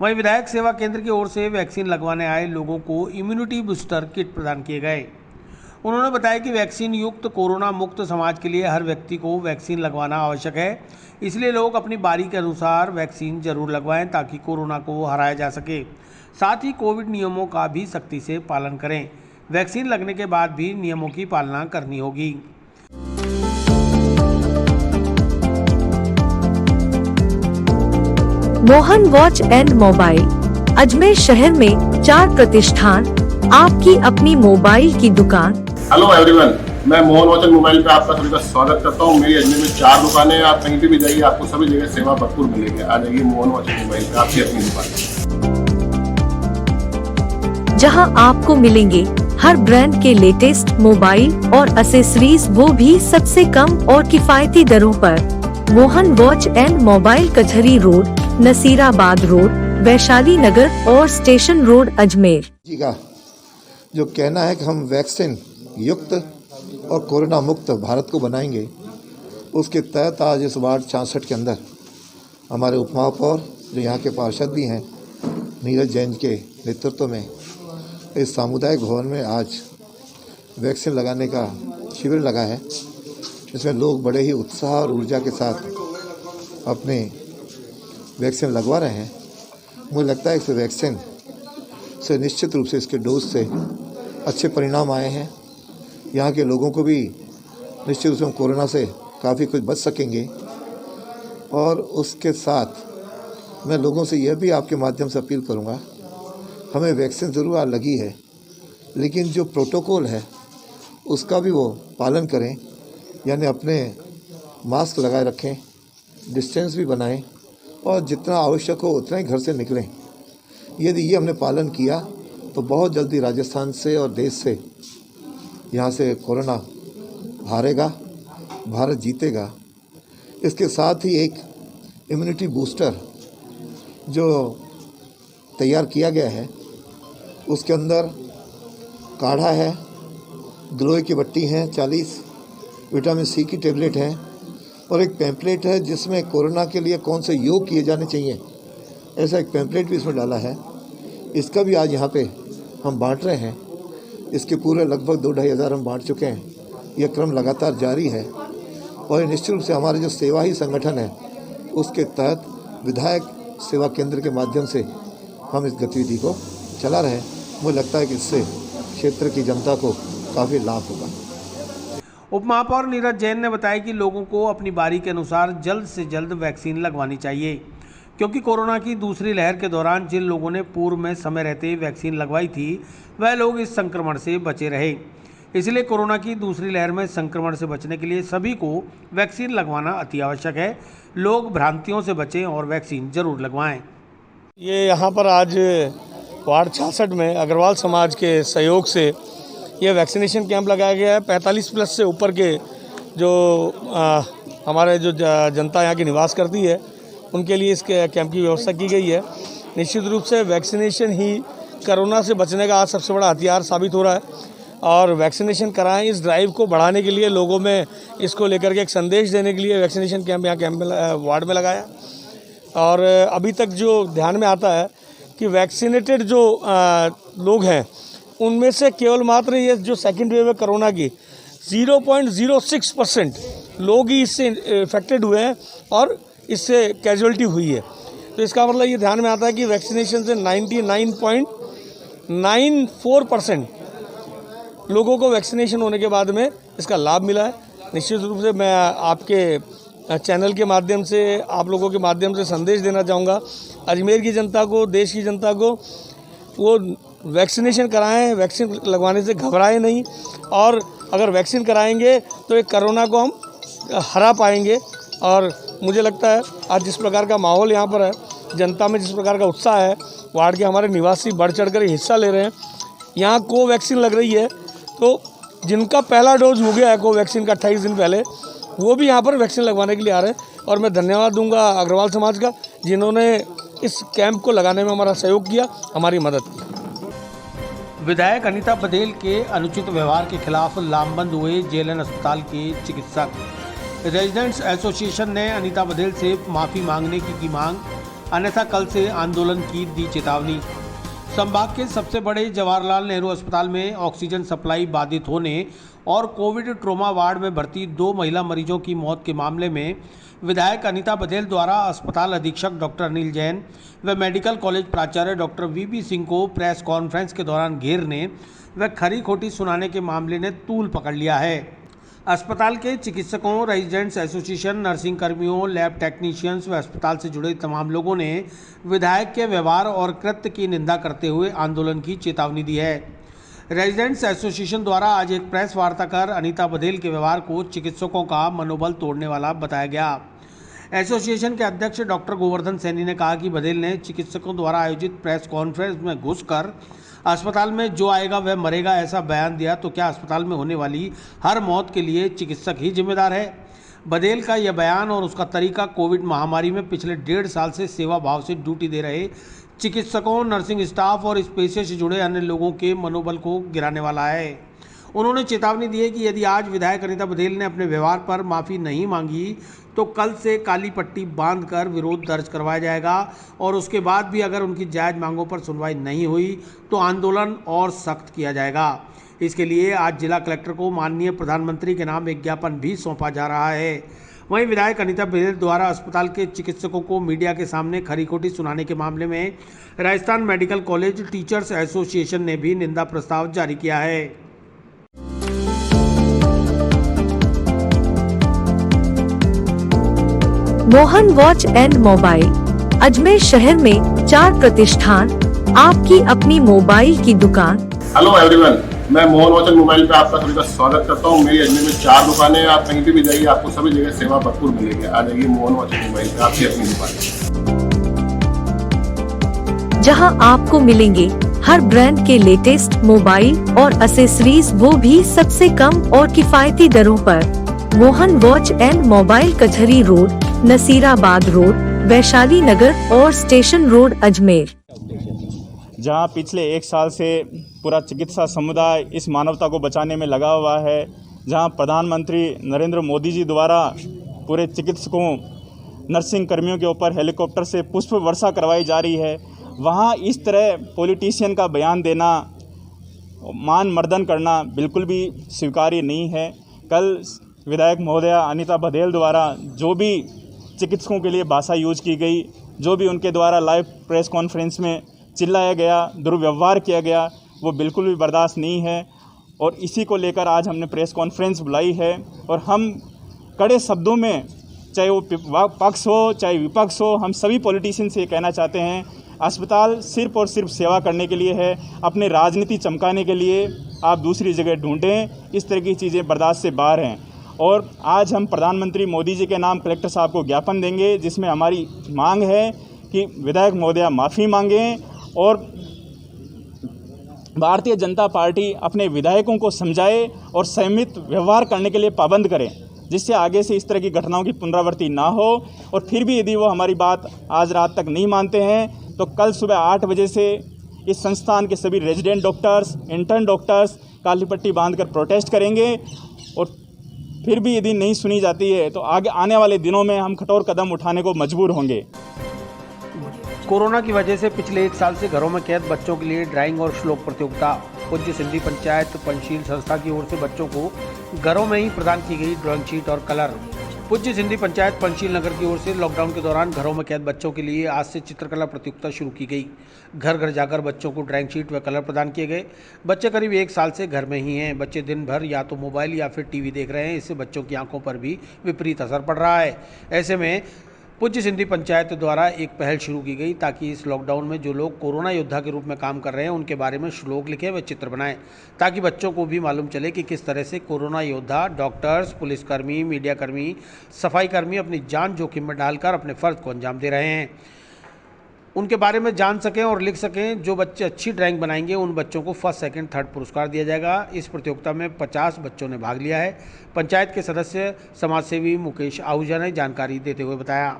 वहीं विधायक सेवा केंद्र की ओर से वैक्सीन लगवाने आए लोगों को इम्यूनिटी बूस्टर किट प्रदान किए गए। उन्होंने बताया कि वैक्सीन युक्त कोरोना मुक्त समाज के लिए हर व्यक्ति को वैक्सीन लगवाना आवश्यक है, इसलिए लोग अपनी बारी के अनुसार वैक्सीन जरूर लगवाएं ताकि कोरोना को हराया जा सके। साथ ही कोविड नियमों का भी सख्ती से पालन करें। वैक्सीन लगने के बाद भी नियमों की पालना करनी होगी। Mohan watch and mobile Ajmer शहर में 4 प्रतिष्ठान, आपकी अपनी मोबाइल की दुकान। हेलो एवरीवन, मैं मोहन वॉच एंड मोबाइल पे आपका सभी का स्वागत करता हूँ। मेरी अजमेर में 4 दुकानें हैं। आप कहीं भी जाइए, आपको सभी जगह सेवा भरपूर मिलेगी। आ जाइए मोहन वॉच एंड मोबाइल पे, आपकी अपनी दुकान, जहां आपको मिलेंगे हर ब्रांड के लेटेस्ट मोबाइल और एसेसरीज, वो भी सबसे कम और किफायती दरों पर। मोहन वॉच एंड मोबाइल कचहरी रोड, नसीराबाद रोड, वैशाली नगर और स्टेशन रोड, अजमेर। जी का जो कहना है कि हम वैक्सीन युक्त और कोरोना मुक्त भारत को बनाएंगे, उसके तहत आज इस वार्ड 66 के अंदर हमारे उप महापौर, जो यहाँ के पार्षद भी हैं, नीरज जैन के नेतृत्व में इस सामुदायिक भवन में आज वैक्सीन लगाने का शिविर लगा है। इसमें लोग बड़े ही उत्साह और ऊर्जा के साथ अपने वैक्सीन लगवा रहे हैं। मुझे लगता है कि वैक्सीन से निश्चित रूप से, इसके डोज से अच्छे परिणाम आए हैं। यहाँ के लोगों को भी निश्चित रूप से कोरोना से काफ़ी कुछ बच सकेंगे। और उसके साथ मैं लोगों से यह भी आपके माध्यम से अपील करूँगा, हमें वैक्सीन ज़रूर आज लगी है, लेकिन जो प्रोटोकॉल है उसका भी वो पालन करें, यानी अपने मास्क लगाए रखें, डिस्टेंस भी बनाएं और जितना आवश्यक हो उतना ही घर से निकलें। यदि ये हमने पालन किया तो बहुत जल्दी राजस्थान से और देश से यहाँ से कोरोना हारेगा, भारत जीतेगा। इसके साथ ही एक इम्यूनिटी बूस्टर जो तैयार किया गया है, उसके अंदर काढ़ा है, ग्लोए की बट्टी है 40, विटामिन सी की टेबलेट है और एक पैम्पलेट है जिसमें कोरोना के लिए कौन से योग किए जाने चाहिए, ऐसा एक पैम्पलेट भी इसमें डाला है। इसका भी आज यहाँ पे हम बांट रहे हैं। इसके पूरे लगभग 2-2.5 हज़ार हम बांट चुके हैं। यह क्रम लगातार जारी है और निश्चित रूप से हमारे जो सेवा ही संगठन है, उसके तहत विधायक सेवा केंद्र के माध्यम से हम इस गतिविधि को चला रहे हैं। मुझे लगता है कि इससे क्षेत्र की जनता को काफ़ी लाभ होगा। उप महापौर नीरज जैन ने बताया कि लोगों को अपनी बारी के अनुसार जल्द से जल्द वैक्सीन लगवानी चाहिए, क्योंकि कोरोना की दूसरी लहर के दौरान जिन लोगों ने पूर्व में समय रहते वैक्सीन लगवाई थी, वह लोग इस संक्रमण से बचे रहे। इसलिए कोरोना की दूसरी लहर में संक्रमण से बचने के लिए सभी को वैक्सीन लगवाना अति आवश्यक है। लोग भ्रांतियों से बचें और वैक्सीन जरूर लगवाएं। ये यहाँ पर आज वार्ड 66 में अग्रवाल समाज के सहयोग से ये वैक्सीनेशन कैंप लगाया गया है। 45 प्लस से ऊपर के जो हमारे जो जनता यहाँ की निवास करती है, उनके लिए इस कैंप की व्यवस्था की गई है। निश्चित रूप से वैक्सीनेशन ही कोरोना से बचने का आज सबसे बड़ा हथियार साबित हो रहा है और वैक्सीनेशन कराएं, इस ड्राइव को बढ़ाने के लिए लोगों में इसको लेकर के एक संदेश देने के लिए वैक्सीनेशन कैंप यहाँ कैंप में वार्ड में लगाया। और अभी तक जो ध्यान में आता है कि वैक्सीनेटेड जो लोग हैं, उनमें से केवल मात्र ये जो सेकेंड वेव है कोरोना की 0.06% लोग ही इससे इफेक्टेड हुए हैं और इससे कैजुअलिटी हुई है। तो इसका मतलब ये ध्यान में आता है कि वैक्सीनेशन से 99.94% लोगों को वैक्सीनेशन होने के बाद में इसका लाभ मिला है। निश्चित रूप से मैं आपके चैनल के माध्यम से, आप लोगों के माध्यम से संदेश देना चाहूँगा अजमेर की जनता को, देश की जनता को, वो वैक्सीनेशन कराएं, वैक्सीन लगवाने से घबराएं नहीं, और अगर वैक्सीन कराएंगे तो एक कोरोना को हम हरा पाएंगे। और मुझे लगता है आज जिस प्रकार का माहौल यहाँ पर है, जनता में जिस प्रकार का उत्साह है, वार्ड के हमारे निवासी बढ़ चढ़ कर हिस्सा ले रहे हैं। यहाँ कोवैक्सीन लग रही है, तो जिनका पहला डोज हो गया है कोवैक्सीन का 28 दिन पहले, वो भी यहाँ पर वैक्सीन लगवाने के लिए आ रहे हैं। और मैं धन्यवाद दूंगा अग्रवाल समाज का, जिन्होंने इस कैंप को लगाने में हमारा सहयोग किया, हमारी मदद की। विधायक अनीता बघेल के अनुचित व्यवहार के खिलाफ लामबंद हुए जेएलएन अस्पताल के चिकित्सक। रेजिडेंट्स एसोसिएशन ने अनीता बघेल से माफ़ी मांगने की मांग, अन्यथा कल से आंदोलन की दी चेतावनी। संभाग के सबसे बड़े जवाहरलाल नेहरू अस्पताल में ऑक्सीजन सप्लाई बाधित होने और कोविड ट्रोमा वार्ड में भर्ती 2 महिला मरीजों की मौत के मामले में विधायक अनीता बघेल द्वारा अस्पताल अधीक्षक डॉक्टर अनिल जैन व मेडिकल कॉलेज प्राचार्य डॉक्टर वीपी सिंह को प्रेस कॉन्फ्रेंस के दौरान घेरने व खरी खोटी सुनाने के मामले ने तूल पकड़ लिया है। अस्पताल के चिकित्सकों, रेजिडेंट्स एसोसिएशन, नर्सिंग कर्मियों, लैब टेक्नीशियंस व अस्पताल से जुड़े तमाम लोगों ने विधायक के व्यवहार और कृत्य की निंदा करते हुए आंदोलन की चेतावनी दी है। रेजिडेंट्स एसोसिएशन द्वारा आज एक प्रेस वार्ता कर अनीता बघेल के व्यवहार को चिकित्सकों का मनोबल तोड़ने वाला बताया गया। एसोसिएशन के अध्यक्ष डॉक्टर गोवर्धन सैनी ने कहा कि बघेल ने चिकित्सकों द्वारा आयोजित प्रेस कॉन्फ्रेंस में घुसकर अस्पताल में जो आएगा वह मरेगा ऐसा बयान दिया, तो क्या अस्पताल में होने वाली हर मौत के लिए चिकित्सक ही जिम्मेदार है? बघेल का यह बयान और उसका तरीका कोविड महामारी में पिछले 1.5 साल से सेवा भाव से ड्यूटी दे रहे चिकित्सकों, नर्सिंग स्टाफ और इस पेशे से जुड़े अन्य लोगों के मनोबल को गिराने वाला है। उन्होंने चेतावनी दी है कि यदि आज विधायक अनीता बघेल ने अपने व्यवहार पर माफ़ी नहीं मांगी तो कल से काली पट्टी बांधकर विरोध दर्ज करवाया जाएगा, और उसके बाद भी अगर उनकी जायज़ मांगों पर सुनवाई नहीं हुई तो आंदोलन और सख्त किया जाएगा। इसके लिए आज जिला कलेक्टर को माननीय प्रधानमंत्री के नाम एक ज्ञापन भी सौंपा जा रहा है। वहीं विधायक अनीता बघेल द्वारा अस्पताल के चिकित्सकों को मीडिया के सामने खरी खोटी सुनाने के मामले में Rajasthan medical college teachers association ने भी निंदा प्रस्ताव जारी किया है। Mohan watch and mobile Ajmer शहर में 4 प्रतिष्ठान, आपकी अपनी मोबाइल की दुकान। हेलो एवरीवन, मैं मोहन वॉच एंड मोबाइल पे आपका सभी का स्वागत करता हूँ। मेरी अजमेर में 4 दुकानें हैं, आप कहीं पे भी जाइए आपको सभी जगह सेवा भरपूर मिलेगी। आ जाइए मोहन वॉच एंड मोबाइल पे, आपकी अपनी दुकान, जहां आपको मिलेंगे हर ब्रांड के लेटेस्ट मोबाइल और एसेसरीज, वो भी सबसे कम और किफायती दरों पर। मोहन वॉच एंड मोबाइल, कचहरी रोड, नसीराबाद रोड, वैशाली नगर और स्टेशन रोड, अजमेर। जहां पिछले 1 साल से पूरा चिकित्सा समुदाय इस मानवता को बचाने में लगा हुआ है, जहां प्रधानमंत्री नरेंद्र मोदी जी द्वारा पूरे चिकित्सकों, नर्सिंग कर्मियों के ऊपर हेलीकॉप्टर से पुष्प वर्षा करवाई जा रही है, वहां इस तरह पॉलिटिशियन का बयान देना, मान मर्दन करना बिल्कुल भी स्वीकार्य नहीं है। कल विधायक महोदया अनीता बघेल द्वारा जो भी चिकित्सकों के लिए भाषा यूज की गई, जो भी उनके द्वारा लाइव प्रेस कॉन्फ्रेंस में चिल्लाया गया, दुर्व्यवहार किया गया, वो बिल्कुल भी बर्दाश्त नहीं है। और इसी को लेकर आज हमने प्रेस कॉन्फ्रेंस बुलाई है, और हम कड़े शब्दों में, चाहे वो पक्ष हो चाहे विपक्ष हो, हम सभी पॉलिटिशियन से ये कहना चाहते हैं, अस्पताल सिर्फ और सिर्फ सेवा करने के लिए है, अपने राजनीति चमकाने के लिए आप दूसरी जगह ढूंढें। इस तरह की चीज़ें बर्दाश्त से बाहर हैं। और आज हम प्रधानमंत्री मोदी जी के नाम कलेक्टर साहब को ज्ञापन देंगे, जिसमें हमारी मांग है कि विधायक महोदया माफ़ी मांगें और भारतीय जनता पार्टी अपने विधायकों को समझाए और संयमित व्यवहार करने के लिए पाबंद करें, जिससे आगे से इस तरह की घटनाओं की पुनरावृत्ति ना हो। और फिर भी यदि वो हमारी बात आज रात तक नहीं मानते हैं तो कल सुबह 8 बजे से इस संस्थान के सभी रेजिडेंट डॉक्टर्स, इंटर्न डॉक्टर्स काली पट्टी बांधकर प्रोटेस्ट करेंगे। और फिर भी यदि नहीं सुनी जाती है तो आगे आने वाले दिनों में हम कठोर कदम उठाने को मजबूर होंगे। कोरोना की वजह से पिछले 1 साल से घरों में कैद बच्चों के लिए ड्राइंग और श्लोक प्रतियोगिता पूज्य सिंधी पंचायत पंचशील संस्था की ओर से बच्चों को घरों में ही प्रदान की गई ड्राइंग शीट और कलर। पूज्य सिंधी पंचायत पंचशील नगर की ओर से लॉकडाउन के दौरान घरों में कैद बच्चों के लिए आज से चित्रकला प्रतियोगिता शुरू की गई। घर घर जाकर बच्चों को ड्राइंग शीट व कलर प्रदान किए गए। बच्चे करीब 1 साल से घर में ही हैं। बच्चे दिन भर या तो मोबाइल या फिर टीवी देख रहे हैं। इससे बच्चों की आंखों पर भी विपरीत असर पड़ रहा है। ऐसे में पूज्य सिंधी पंचायत द्वारा एक पहल शुरू की गई ताकि इस लॉकडाउन में जो लोग कोरोना योद्धा के रूप में काम कर रहे हैं उनके बारे में श्लोक लिखें व चित्र बनाएं, ताकि बच्चों को भी मालूम चले कि किस तरह से कोरोना योद्धा, डॉक्टर्स, पुलिसकर्मी, मीडियाकर्मी, सफाईकर्मी अपनी जान जोखिम में डालकर अपने फ़र्ज को अंजाम दे रहे हैं। उनके बारे में जान सकें और लिख सकें। जो बच्चे अच्छी ड्राइंग बनाएंगे उन बच्चों को फर्स्ट, सेकंड, थर्ड पुरस्कार दिया जाएगा। इस प्रतियोगिता में 50 बच्चों ने भाग लिया है। पंचायत के सदस्य समाजसेवी मुकेश आहूजा ने जानकारी देते हुए बताया।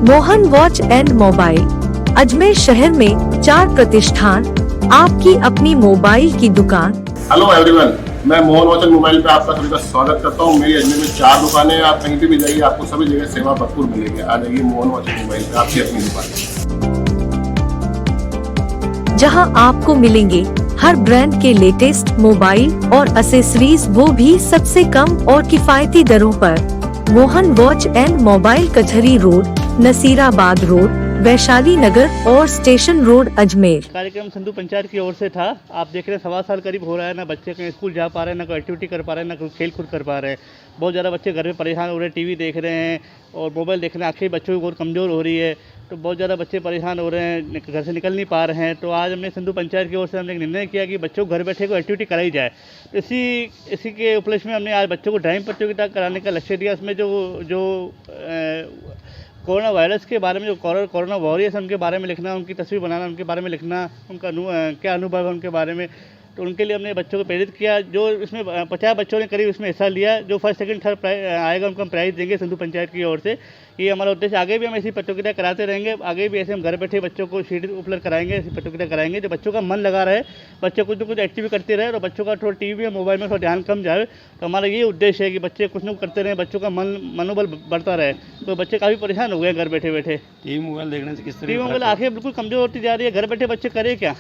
Mohan watch and mobile Ajmer शहर में 4 प्रतिष्ठान, आपकी अपनी मोबाइल की दुकान। हेलो एवरीवन, मैं मोहन वॉच एंड मोबाइल पे आपका सभी का स्वागत करता हूँ। मेरी अजमेर में 4 दुकानें हैं। आप कहीं पे भी जाइए, आपको सभी जगह सेवा भरपूर मिलेगी। आ जाइए मोहन वॉच एंड मोबाइल पे, आपकी अपनी दुकान, जहां आपको मिलेंगे हर ब्रांड के लेटेस्ट मोबाइल और एसेसरीज, वो भी सबसे कम और किफायती दरों पर। मोहन वॉच एंड मोबाइल, कचहरी रोड, नसीराबाद रोड, वैशाली नगर और स्टेशन रोड, अजमेर। कार्यक्रम सिंधु पंचायत की ओर से था। आप देख रहे हैं 1.25 साल करीब हो रहा है, ना बच्चे कहीं स्कूल जा पा रहे हैं, ना कोई एक्टिविटी कर पा रहे हैं, ना कोई खेल कूद कर पा रहे हैं। बहुत ज़्यादा बच्चे घर में परेशान हो रहे हैं, टीवी देख रहे हैं और मोबाइल देख रहे हैं। आँखें बच्चों की बहुत कमज़ोर हो रही है, तो बहुत ज़्यादा बच्चे परेशान हो रहे हैं, घर से निकल नहीं पा रहे हैं। तो आज हमने सिंधु पंचायत की ओर से हमने एक निर्णय किया कि बच्चों को घर बैठे को एक्टिविटी कराई जाए। तो इसी के उपलक्ष्य में हमने आज बच्चों को ड्राइंग प्रतियोगिता कराने का लक्ष्य दिया। इसमें जो कोरोना वायरस के बारे में, जो कोरोना वॉरियर्स उनके बारे में लिखना, उनकी तस्वीर बनाना, उनके बारे में लिखना, उनका क्या अनुभव है उनके बारे में, तो उनके लिए हमने बच्चों को प्रेरित किया। जो इसमें 50 बच्चों ने करीब इसमें हिस्सा लिया। जो फर्स्ट, सेकंड, थर्ड आएगा उनको हम प्राइज़ देंगे सिंधु पंचायत की ओर से। ये हमारा उद्देश्य। आगे भी हम ऐसी प्रतियोगिता कराते रहेंगे। आगे भी ऐसे हम घर बैठे बच्चों को शीट उपलब्ध कराएंगे, ऐसी प्रतियोगिता कराएंगे जो बच्चों का मन लगा रहे, बच्चे कुछ न कुछ एक्टिविटी करते रहे और बच्चों का थोड़ा टीवी या मोबाइल में थोड़ा ध्यान कम जाए। तो हमारा ये उद्देश्य है कि बच्चे कुछ न कुछ करते रहें, बच्चों का मनोबल बढ़ता रहे। तो बच्चे काफ़ी परेशान हो गए घर बैठे बैठे। टीवी मोबाइल देखने से किस तरह टीवी मोबाइल आँखें बिल्कुल कमज़ोर होती जा रही है। घर बैठे बच्चे करें क्या?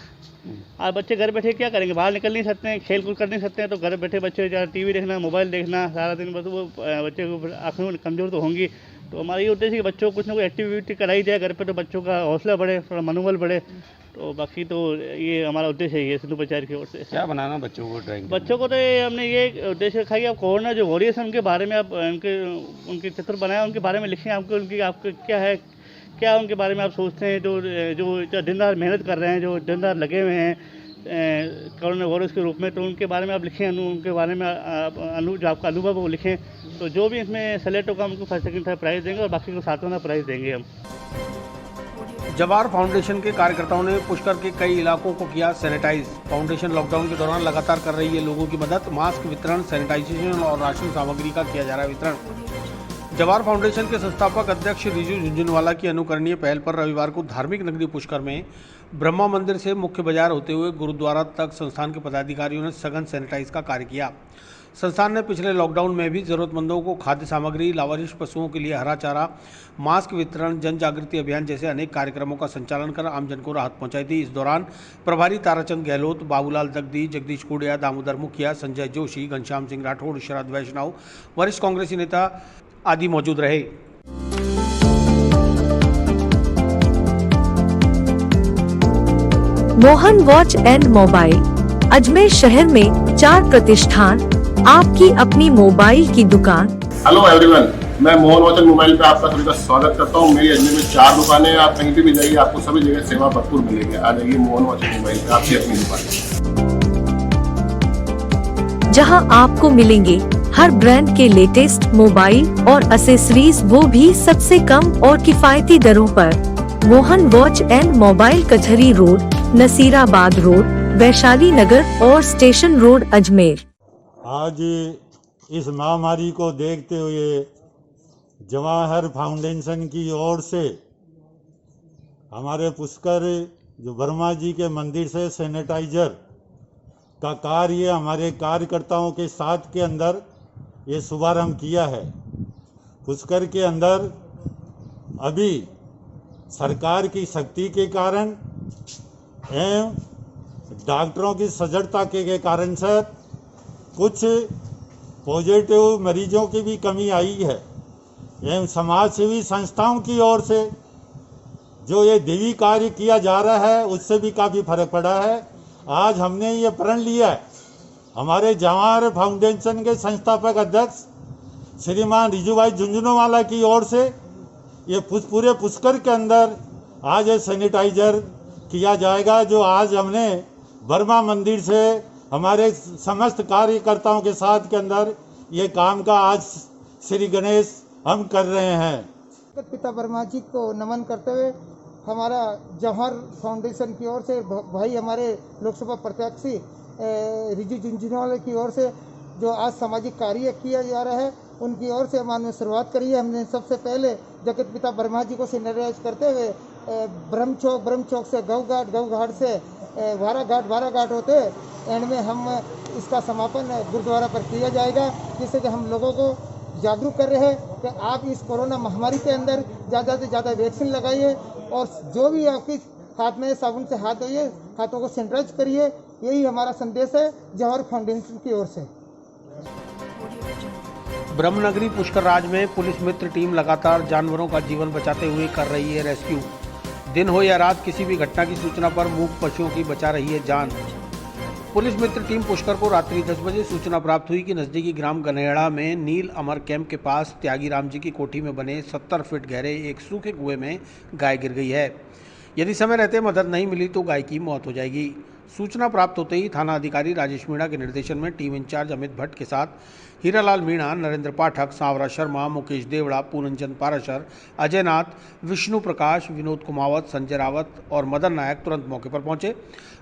आज बच्चे घर बैठे क्या करेंगे? बाहर निकल नहीं सकते हैं, खेल कूद कर नहीं सकते हैं। तो घर बैठे बच्चे ज़्यादा टीवी देखना, मोबाइल देखना सारा दिन, बस वो बच्चे को आँखें कमज़ोर तो होंगी। तो हमारा ये उद्देश्य है कि बच्चों को कुछ ना कुछ एक्टिविटी कराई जाए घर पे, तो बच्चों का हौसला बढ़े, थोड़ा मनोबल बढ़े। तो बाकी तो ये हमारा उद्देश्य है, ये सिंधु पंचायत की ओर से। क्या बनाना बच्चों को ड्राइंग? बच्चों को तो हमने ये उद्देश्य रखा कि आप कोरोना जो वॉरियर्स हैं उनके बारे में आप उनके चित्र बनाएं, उनके बारे में लिखें। आपको क्या उनके बारे में आप सोचते हैं, जो दिन रात मेहनत कर रहे हैं, जो दिन रात लगे हुए हैं कोरोना वायरस के रूप में, तो उनके बारे में आप लिखें। उनके बारे में जो आपका अनुभव है वो लिखें। तो जो भी इसमें सेलेक्ट होगा हमको फर्स्ट, सेकंड, थर्ड प्राइज़ देंगे और बाकी को 7वां प्राइज़ देंगे हम। जवाहर फाउंडेशन के कार्यकर्ताओं ने पुष्कर के कई इलाकों को किया सैनिटाइज। फाउंडेशन लॉकडाउन के दौरान लगातार कर रही है लोगों की मदद। मास्क वितरण, सैनिटाइजेशन और राशन सामग्री का किया जा रहा है वितरण। जवाहर फाउंडेशन के संस्थापक अध्यक्ष रिजू झुंझुनवाला की अनुकरणीय पहल पर रविवार को धार्मिक नगरी पुष्कर में ब्रह्मा मंदिर से मुख्य बाजार होते हुए गुरुद्वारा तक संस्थान के पदाधिकारियों ने सघन सैनिटाइज का कार्य किया। संस्थान ने पिछले लॉकडाउन में भी जरूरतमंदों को खाद्य सामग्री, लावारिश पशुओं के लिए हरा चारा, मास्क वितरण, जन जागृति अभियान जैसे अनेक कार्यक्रमों का संचालन कर आमजन को राहत पहुंचाई थी। इस दौरान प्रभारी ताराचंद गहलोत, बाबूलाल दगदी, जगदीश कुडिया, दामोदर मुखिया, संजय जोशी, घनश्याम सिंह राठौड़, शरद वैष्णव, वरिष्ठ कांग्रेसी नेता आदि मौजूद रहे। Mohan watch and mobile Ajmer शहर में 4 प्रतिष्ठान, आपकी अपनी मोबाइल की दुकान। हेलो एवरीवन, मैं मोहन वॉच एंड मोबाइल पे आपका सभी का स्वागत करता हूँ। मेरी अजमेर में 4 दुकानें हैं। आप कहीं पे भी जाइए, आपको सभी जगह सेवा भरपूर मिलेगी। आ जाइए मोहन वॉच एंड मोबाइल पे, आपकी अपनी दुकान, जहां आपको मिलेंगे हर ब्रांड के लेटेस्ट मोबाइल और एसेसरीज, वो भी सबसे कम और किफायती दरों पर। मोहन वॉच एंड मोबाइल, कचहरी रोड, नसीराबाद रोड, वैशाली नगर और स्टेशन रोड, अजमेर। आज इस महामारी को देखते हुए जवाहर फाउंडेशन की ओर से हमारे पुष्कर जो वर्मा जी के मंदिर से सैनिटाइजर का कार्य हमारे कार्यकर्ताओं के साथ के अंदर ये शुभारंभ किया है। पुष्कर के अंदर अभी सरकार की शक्ति के कारण एवं डॉक्टरों की सजगता के कारण से कुछ पॉजिटिव मरीजों की भी कमी आई है। एवं समाज सेवी संस्थाओं की ओर से जो ये देवी कार्य किया जा रहा है उससे भी काफ़ी फर्क पड़ा है। आज हमने ये प्रण लिया है, हमारे जवाहर फाउंडेशन के संस्थापक अध्यक्ष श्रीमान रिजूभाई झुंझुनवाला की ओर से ये पूरे पुष्कर के अंदर आज ये सैनिटाइजर किया जाएगा, जो आज हमने वर्मा मंदिर से हमारे समस्त कार्यकर्ताओं के साथ के अंदर ये काम का आज श्री गणेश हम कर रहे हैं। पिता वर्मा जी को नमन करते हुए हमारा जवाहर फाउंडेशन की ओर से भाई हमारे लोकसभा प्रत्याशी रिजू झुंझुनवाला की ओर से जो आज सामाजिक कार्य किया जा रहा है उनकी ओर से हमने शुरुआत करी है। हमने सबसे पहले जगत पिता वर्मा जी को सैनिटाइज करते हुए ब्रह्म चौक से गऊ घाट से वारा घाट होते एंड में हम इसका समापन गुरुद्वारा पर किया जाएगा, जिससे कि हम लोगों को जागरूक कर रहे हैं कि आप इस कोरोना महामारी के अंदर ज़्यादा से ज़्यादा वैक्सीन लगाइए और जो भी आपके हाथ में साबुन से हाथ धोइए, हाथों को सैनिटाइज करिए। यही हमारा संदेश है जवाहर फाउंडेशन की ओर से। ब्रह्मनगरी पुष्कर राज में पुलिस मित्र टीम लगातार जानवरों का जीवन बचाते हुए कर रही है रेस्क्यू। दिन हो या रात किसी भी घटना की सूचना पर मूक पशुओं की बचा रही है जान। पुलिस मित्र टीम पुष्कर को रात्रि 10 बजे सूचना प्राप्त हुई कि नजदीकी ग्राम गनेड़ा में नील अमर कैंप के पास त्यागी राम जी की कोठी में बने 70 फीट गहरे एक सूखे कुएं में गाय गिर गई है। यदि समय रहते मदद नहीं मिली तो गाय की मौत हो जाएगी। सूचना प्राप्त होते ही थाना अधिकारी राजेश मीणा के निर्देशन में टीम इंचार्ज अमित भट्ट के साथ हीरालाल मीणा, नरेंद्र पाठक, सांवरा शर्मा, मुकेश देवड़ा, पूनमचंद पाराशर, अजय नाथ, विष्णु प्रकाश, विनोद कुमावत, संजय रावत और मदन नायक तुरंत मौके पर पहुंचे।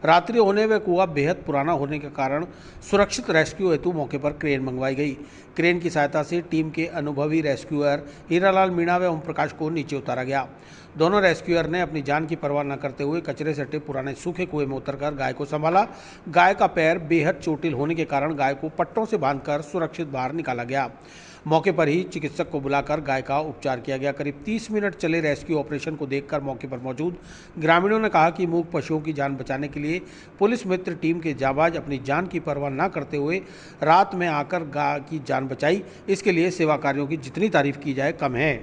रात्रि होने व कुआं बेहद पुराना होने के कारण सुरक्षित रेस्क्यू हेतु मौके पर क्रेन मंगवाई गई। क्रेन की सहायता से टीम के अनुभवी रेस्क्यूअर हीरालाल मीणा व ओम प्रकाश को नीचे उतारा गया। दोनों रेस्क्यूअर ने अपनी जान की परवाह न करते हुए कचरे से टिप पुराने सूखे कुएं में उतरकर गाय को संभाला। गाय का पैर बेहद चोटिल होने के कारण गाय को पट्टों से बांधकर सुरक्षित बाहर निकाला गया। मौके पर ही चिकित्सक को बुलाकर गाय का उपचार किया गया। करीब 30 मिनट चले रेस्क्यू ऑपरेशन को देखकर मौके पर मौजूद ग्रामीणों ने कहा कि मूक पशुओं की जान बचाने के लिए पुलिस मित्र टीम के जाबाज अपनी जान की परवाह न करते हुए रात में आकर गाय की जान बचाई। इसके लिए सेवा कार्यों की जितनी तारीफ की जाए कम है।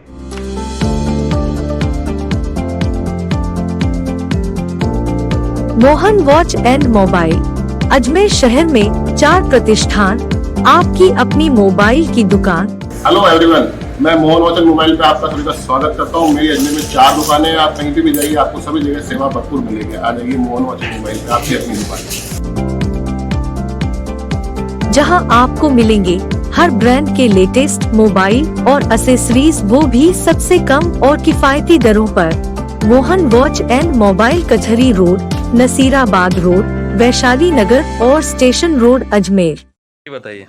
Mohan watch and mobile Ajmer शहर में 4 प्रतिष्ठान, आपकी अपनी मोबाइल की दुकान। हेलो एवरीवन, मैं मोहन वॉच एंड मोबाइल पे आपका सभी का स्वागत करता हूँ। मेरी अजमेर में 4 दुकानें हैं, आप कहीं भी जाइए आपको सभी जगह सेवा भरपूर मिलेगी। आ जाइए मोहन वॉच एंड मोबाइल पे, आपकी अपनी दुकान, जहां आपको मिलेंगे हर ब्रांड के लेटेस्ट मोबाइल और एसेसरीज, वो भी सबसे कम और किफायती दरों पर। मोहन वॉच एंड मोबाइल, कचहरी रोड, नसीराबाद रोड, वैशाली नगर और स्टेशन रोड, अजमेर। बताइए।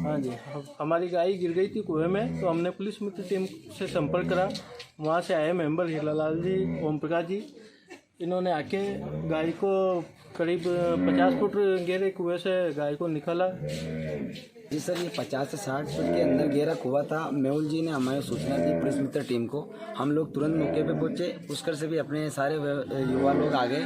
हाँ जी, हमारी गाय गिर गई थी कुएं में, तो हमने पुलिस मित्र टीम से संपर्क करा। वहाँ से आए मेंबर हीरालाल जी, ओम प्रकाश जी। इन्होंने आके गाय को करीब 50 फुट गहरे कुएं से गाय को निकाला। जी सर, ये 50 से 60 फुट के अंदर गहरा कुआं था। मेहुल जी ने हमें सूचना दी पुलिस मित्र टीम को। हम लोग तुरंत मौके पे पहुंचे। पुष्कर से भी अपने सारे युवा लोग आ गए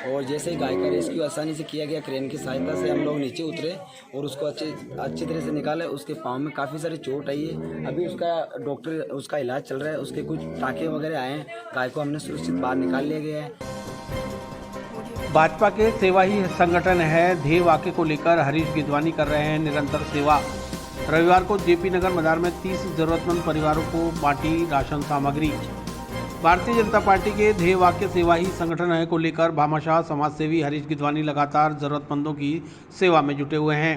और जैसे ही गाय का रेस्क्यू आसानी से किया गया, क्रेन की सहायता से हम लोग नीचे उतरे और उसको अच्छी तरह से निकाले। उसके पाँव में काफ़ी सारी चोट आई है। अभी उसका इलाज चल रहा है। उसके कुछ टाँके वगैरह आए हैं। गाय को हमने सुरक्षित बाहर निकाल लिया गया है। भाजपा के सेवा ही संगठन है ध्येय वाक्य को लेकर हरीश गिदवानी कर रहे हैं निरंतर सेवा। रविवार को जेपी नगर मदार में 30 जरूरतमंद परिवारों को बांटी राशन सामग्री। भारतीय जनता पार्टी के ध्येय वाक्य सेवा ही संगठन है को लेकर भामाशाह समाजसेवी हरीश गिदवानी लगातार जरूरतमंदों की सेवा में जुटे हुए हैं।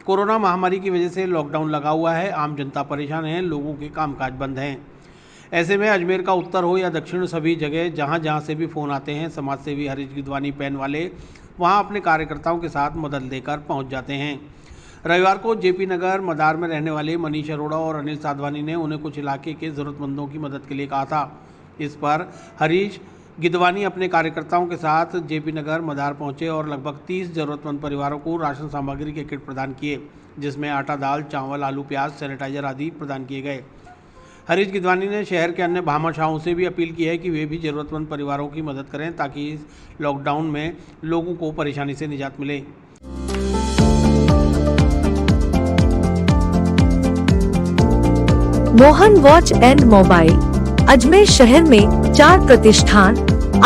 कोरोना महामारी की वजह से लॉकडाउन लगा हुआ है, आम जनता परेशान है, लोगों के कामकाज बंद हैं। ऐसे में अजमेर का उत्तर हो या दक्षिण, सभी जगह जहां से भी फ़ोन आते हैं, समाजसेवी हरीश गिदवानी पेन वाले वहां अपने कार्यकर्ताओं के साथ मदद लेकर पहुंच जाते हैं। रविवार को जेपी नगर मदार में रहने वाले मनीष अरोड़ा और अनिल साधवानी ने उन्हें कुछ इलाके के ज़रूरतमंदों की मदद के लिए कहा था। इस पर हरीश गिदवानी अपने कार्यकर्ताओं के साथ जेपी नगर मदार पहुँचे और लगभग 30 ज़रूरतमंद परिवारों को राशन सामग्री के किट प्रदान किए, जिसमें आटा, दाल, चावल, आलू, प्याज, सैनिटाइजर आदि प्रदान किए गए। हरीश गिदवानी ने शहर के अन्य भामाशाहों से भी अपील की है कि वे भी जरूरतमंद परिवारों की मदद करें ताकि इस लॉकडाउन में लोगों को परेशानी से निजात मिले। Mohan watch and mobile Ajmer शहर में 4 प्रतिष्ठान,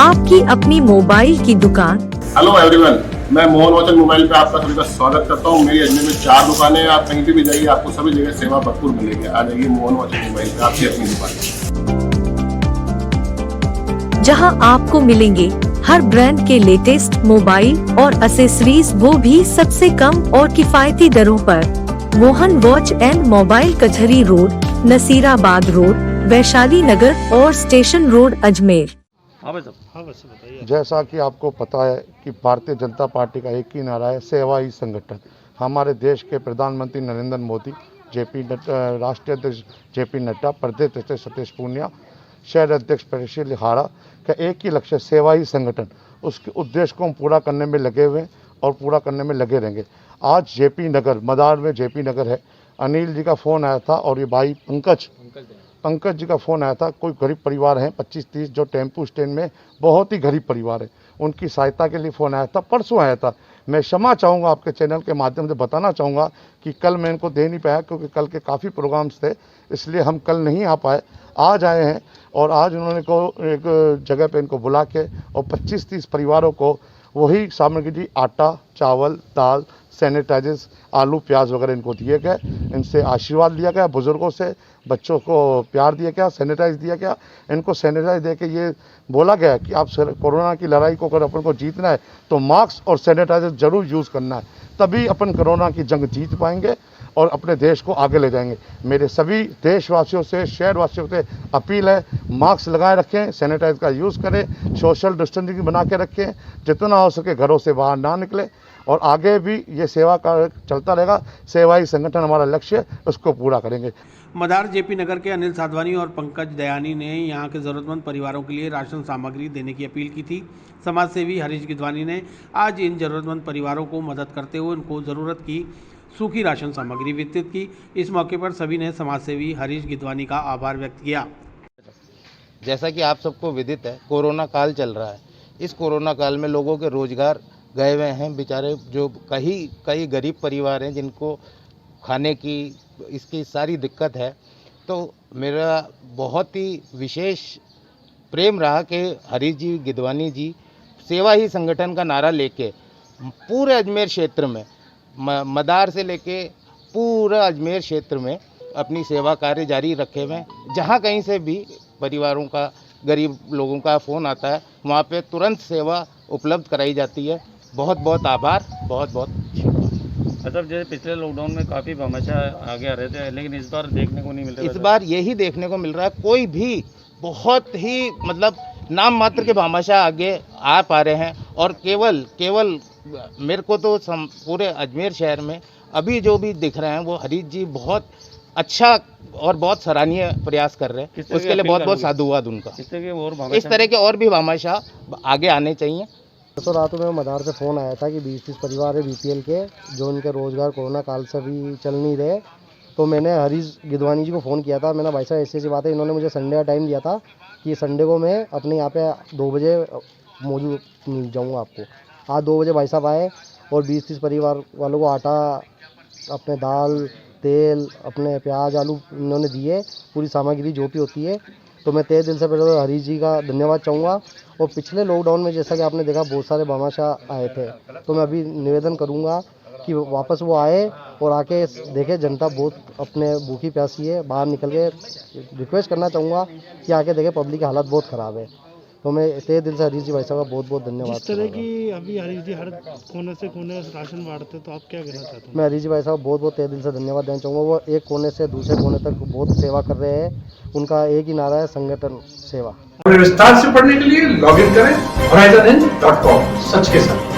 आपकी अपनी मोबाइल की दुकान। हेलो एवरीवन, मैं मोहन वॉच एंड मोबाइल पे आपका सभी का स्वागत करता हूँ। मेरी अजमेर में 4 दुकानें हैं। आप कहीं भी जाइए, आपको सभी जगह सेवा भरपूर मिलेगी। आ जाइए मोहन वॉच एंड मोबाइल पे, आपकी अपनी दुकान, जहां आपको मिलेंगे हर ब्रांड के लेटेस्ट मोबाइल और एसेसरीज, वो भी सबसे कम और किफायती दरों पर। मोहन वॉच एंड मोबाइल कचहरी रोड, नसीराबाद रोड, वैशाली नगर और स्टेशन रोड, अजमेर। जैसा कि आपको पता है कि भारतीय जनता पार्टी का एक ही नारा है, सेवा ही संगठन। हमारे देश के प्रधानमंत्री नरेंद्र मोदी, राष्ट्रीय अध्यक्ष जेपी नड्डा, प्रदेश अध्यक्ष सतीश पूनिया, शहर अध्यक्ष परेशी लिहाड़ा का एक ही लक्ष्य, सेवा ही संगठन। उसके उद्देश्य को हम पूरा करने में लगे हुए और पूरा करने में लगे रहेंगे। आज जेपी नगर, मदार में जेपी नगर है, अनिल जी का फ़ोन आया था और ये भाई पंकज जी का फ़ोन आया था। कोई गरीब परिवार हैं 25-30 जो टेम्पू स्टैंड में, बहुत ही गरीब परिवार है, उनकी सहायता के लिए फ़ोन आया था, परसों आया था। मैं क्षमा चाहूँगा, आपके चैनल के माध्यम से बताना चाहूँगा कि कल मैं इनको दे नहीं पाया क्योंकि कल के काफ़ी प्रोग्राम्स थे, इसलिए हम कल नहीं आ पाए। आज आए हैं और आज उन्होंने को एक जगह पे इनको बुला के और 25-30 परिवारों को वही सामग्री, आटा, चावल, दाल, सैनिटाइजर्स, आलू, प्याज वगैरह इनको दिए गए। इनसे आशीर्वाद लिया गया, बुज़ुर्गों से, बच्चों को प्यार दिया गया, सैनिटाइज दिया गया। इनको सैनिटाइज दे के ये बोला गया कि आप कोरोना की लड़ाई को अगर अपन को जीतना है तो मास्क और सैनिटाइजर ज़रूर यूज़ करना है, तभी अपन कोरोना की जंग जीत पाएंगे और अपने देश को आगे ले जाएंगे। मेरे सभी देशवासियों से, शहरवासियों से अपील है, मास्क लगाए रखें, सैनिटाइज का यूज़ करें, सोशल डिस्टेंसिंग बना के रखें, जितना हो सके घरों से बाहर ना निकले और आगे भी ये सेवा का चलता रहेगा। सेवा ही संगठन हमारा लक्ष्य है, उसको पूरा करेंगे। मदार जेपी नगर के अनिल साधवानी और पंकज दयानी ने यहां के जरूरतमंद परिवारों के लिए राशन सामग्री देने की अपील की थी। समाज सेवी हरीश गिदवानी ने आज इन जरूरतमंद परिवारों को मदद करते हुए उनको ज़रूरत की सूखी राशन सामग्री वितरित की। इस मौके पर सभी ने समाज सेवी हरीश गिदवानी का आभार व्यक्त किया। जैसा कि आप सबको विदित है, कोरोना काल चल रहा है। इस कोरोना काल में लोगों के रोजगार गए हुए हैं, बेचारे जो कई गरीब परिवार हैं जिनको खाने की इसकी सारी दिक्कत है। तो मेरा बहुत ही विशेष प्रेम रहा कि हरीश जी गिदवानी जी सेवा ही संगठन का नारा लेके पूरे अजमेर क्षेत्र में, मदार से लेके पूरा अजमेर क्षेत्र में अपनी सेवा कार्य जारी रखे हुए हैं। जहाँ कहीं से भी परिवारों का, गरीब लोगों का फ़ोन आता है, वहाँ पे तुरंत सेवा उपलब्ध कराई जाती है। बहुत बहुत आभार, बहुत बहुत शुक्रिया। मतलब जैसे पिछले लॉकडाउन में काफ़ी भामाशाह आगे आ रहे थे, लेकिन इस बार देखने को नहीं मिल रहा। इस बार यही देखने को मिल रहा है, कोई भी बहुत ही मतलब नाम मात्र के भामाशाह आगे आ पा रहे हैं। और केवल मेरे को तो पूरे अजमेर शहर में अभी जो भी दिख रहे हैं वो हरीश जी बहुत अच्छा और बहुत सराहनीय प्रयास कर रहे हैं। उसके लिए बहुत बहुत साधुवाद उनका। इस तरह के और भी भामाशाह आगे आने चाहिए। परसों रात में मदार से फ़ोन आया था कि 20-30 परिवार है बीपीएल के, जो उनके रोज़गार कोरोना काल से भी चल नहीं रहे। तो मैंने हरीश गिदवानी जी को फ़ोन किया था। मैंने भाई साहब ऐसी बात है, इन्होंने मुझे संडे का टाइम दिया था कि संडे को मैं अपने यहाँ पे 2 बजे मौजूद मिल जाऊँगा आपको। आज 2 बजे भाई साहब आए और 20-30 परिवार वालों को आटा, अपने दाल, तेल, अपने प्याज, आलू इन्होंने दिए, पूरी सामग्री जो भी होती है। तो मैं तहे दिल से पहले तो हरीश जी का धन्यवाद चाहूँगा। और पिछले लॉकडाउन में जैसा कि आपने देखा बहुत सारे भामाशाह आए थे, तो मैं अभी निवेदन करूँगा कि वापस वो आए और आके देखे जनता बहुत अपने भूखी प्यासी है, बाहर निकल के रिक्वेस्ट करना चाहूँगा कि आके देखे पब्लिक की हालत बहुत ख़राब है। तो मैं तहे दिल से हरीश जी भाई साहब का बहुत बहुत धन्यवाद। जिस तरह की अभी हरीश जी हर कोने से कोने राशन बांटते, तो आप क्या कहना चाहते हैं? मैं हरीश जी भाई साहब बहुत बहुत तहे दिल से धन्यवाद देना चाहूँगा। वो एक कोने से दूसरे कोने तक बहुत सेवा कर रहे हैं। उनका एक ही नारा है, संगठन सेवा। विस्तार से पढ़ने के लिए लॉग इन करें horizonhind.com, सच के साथ।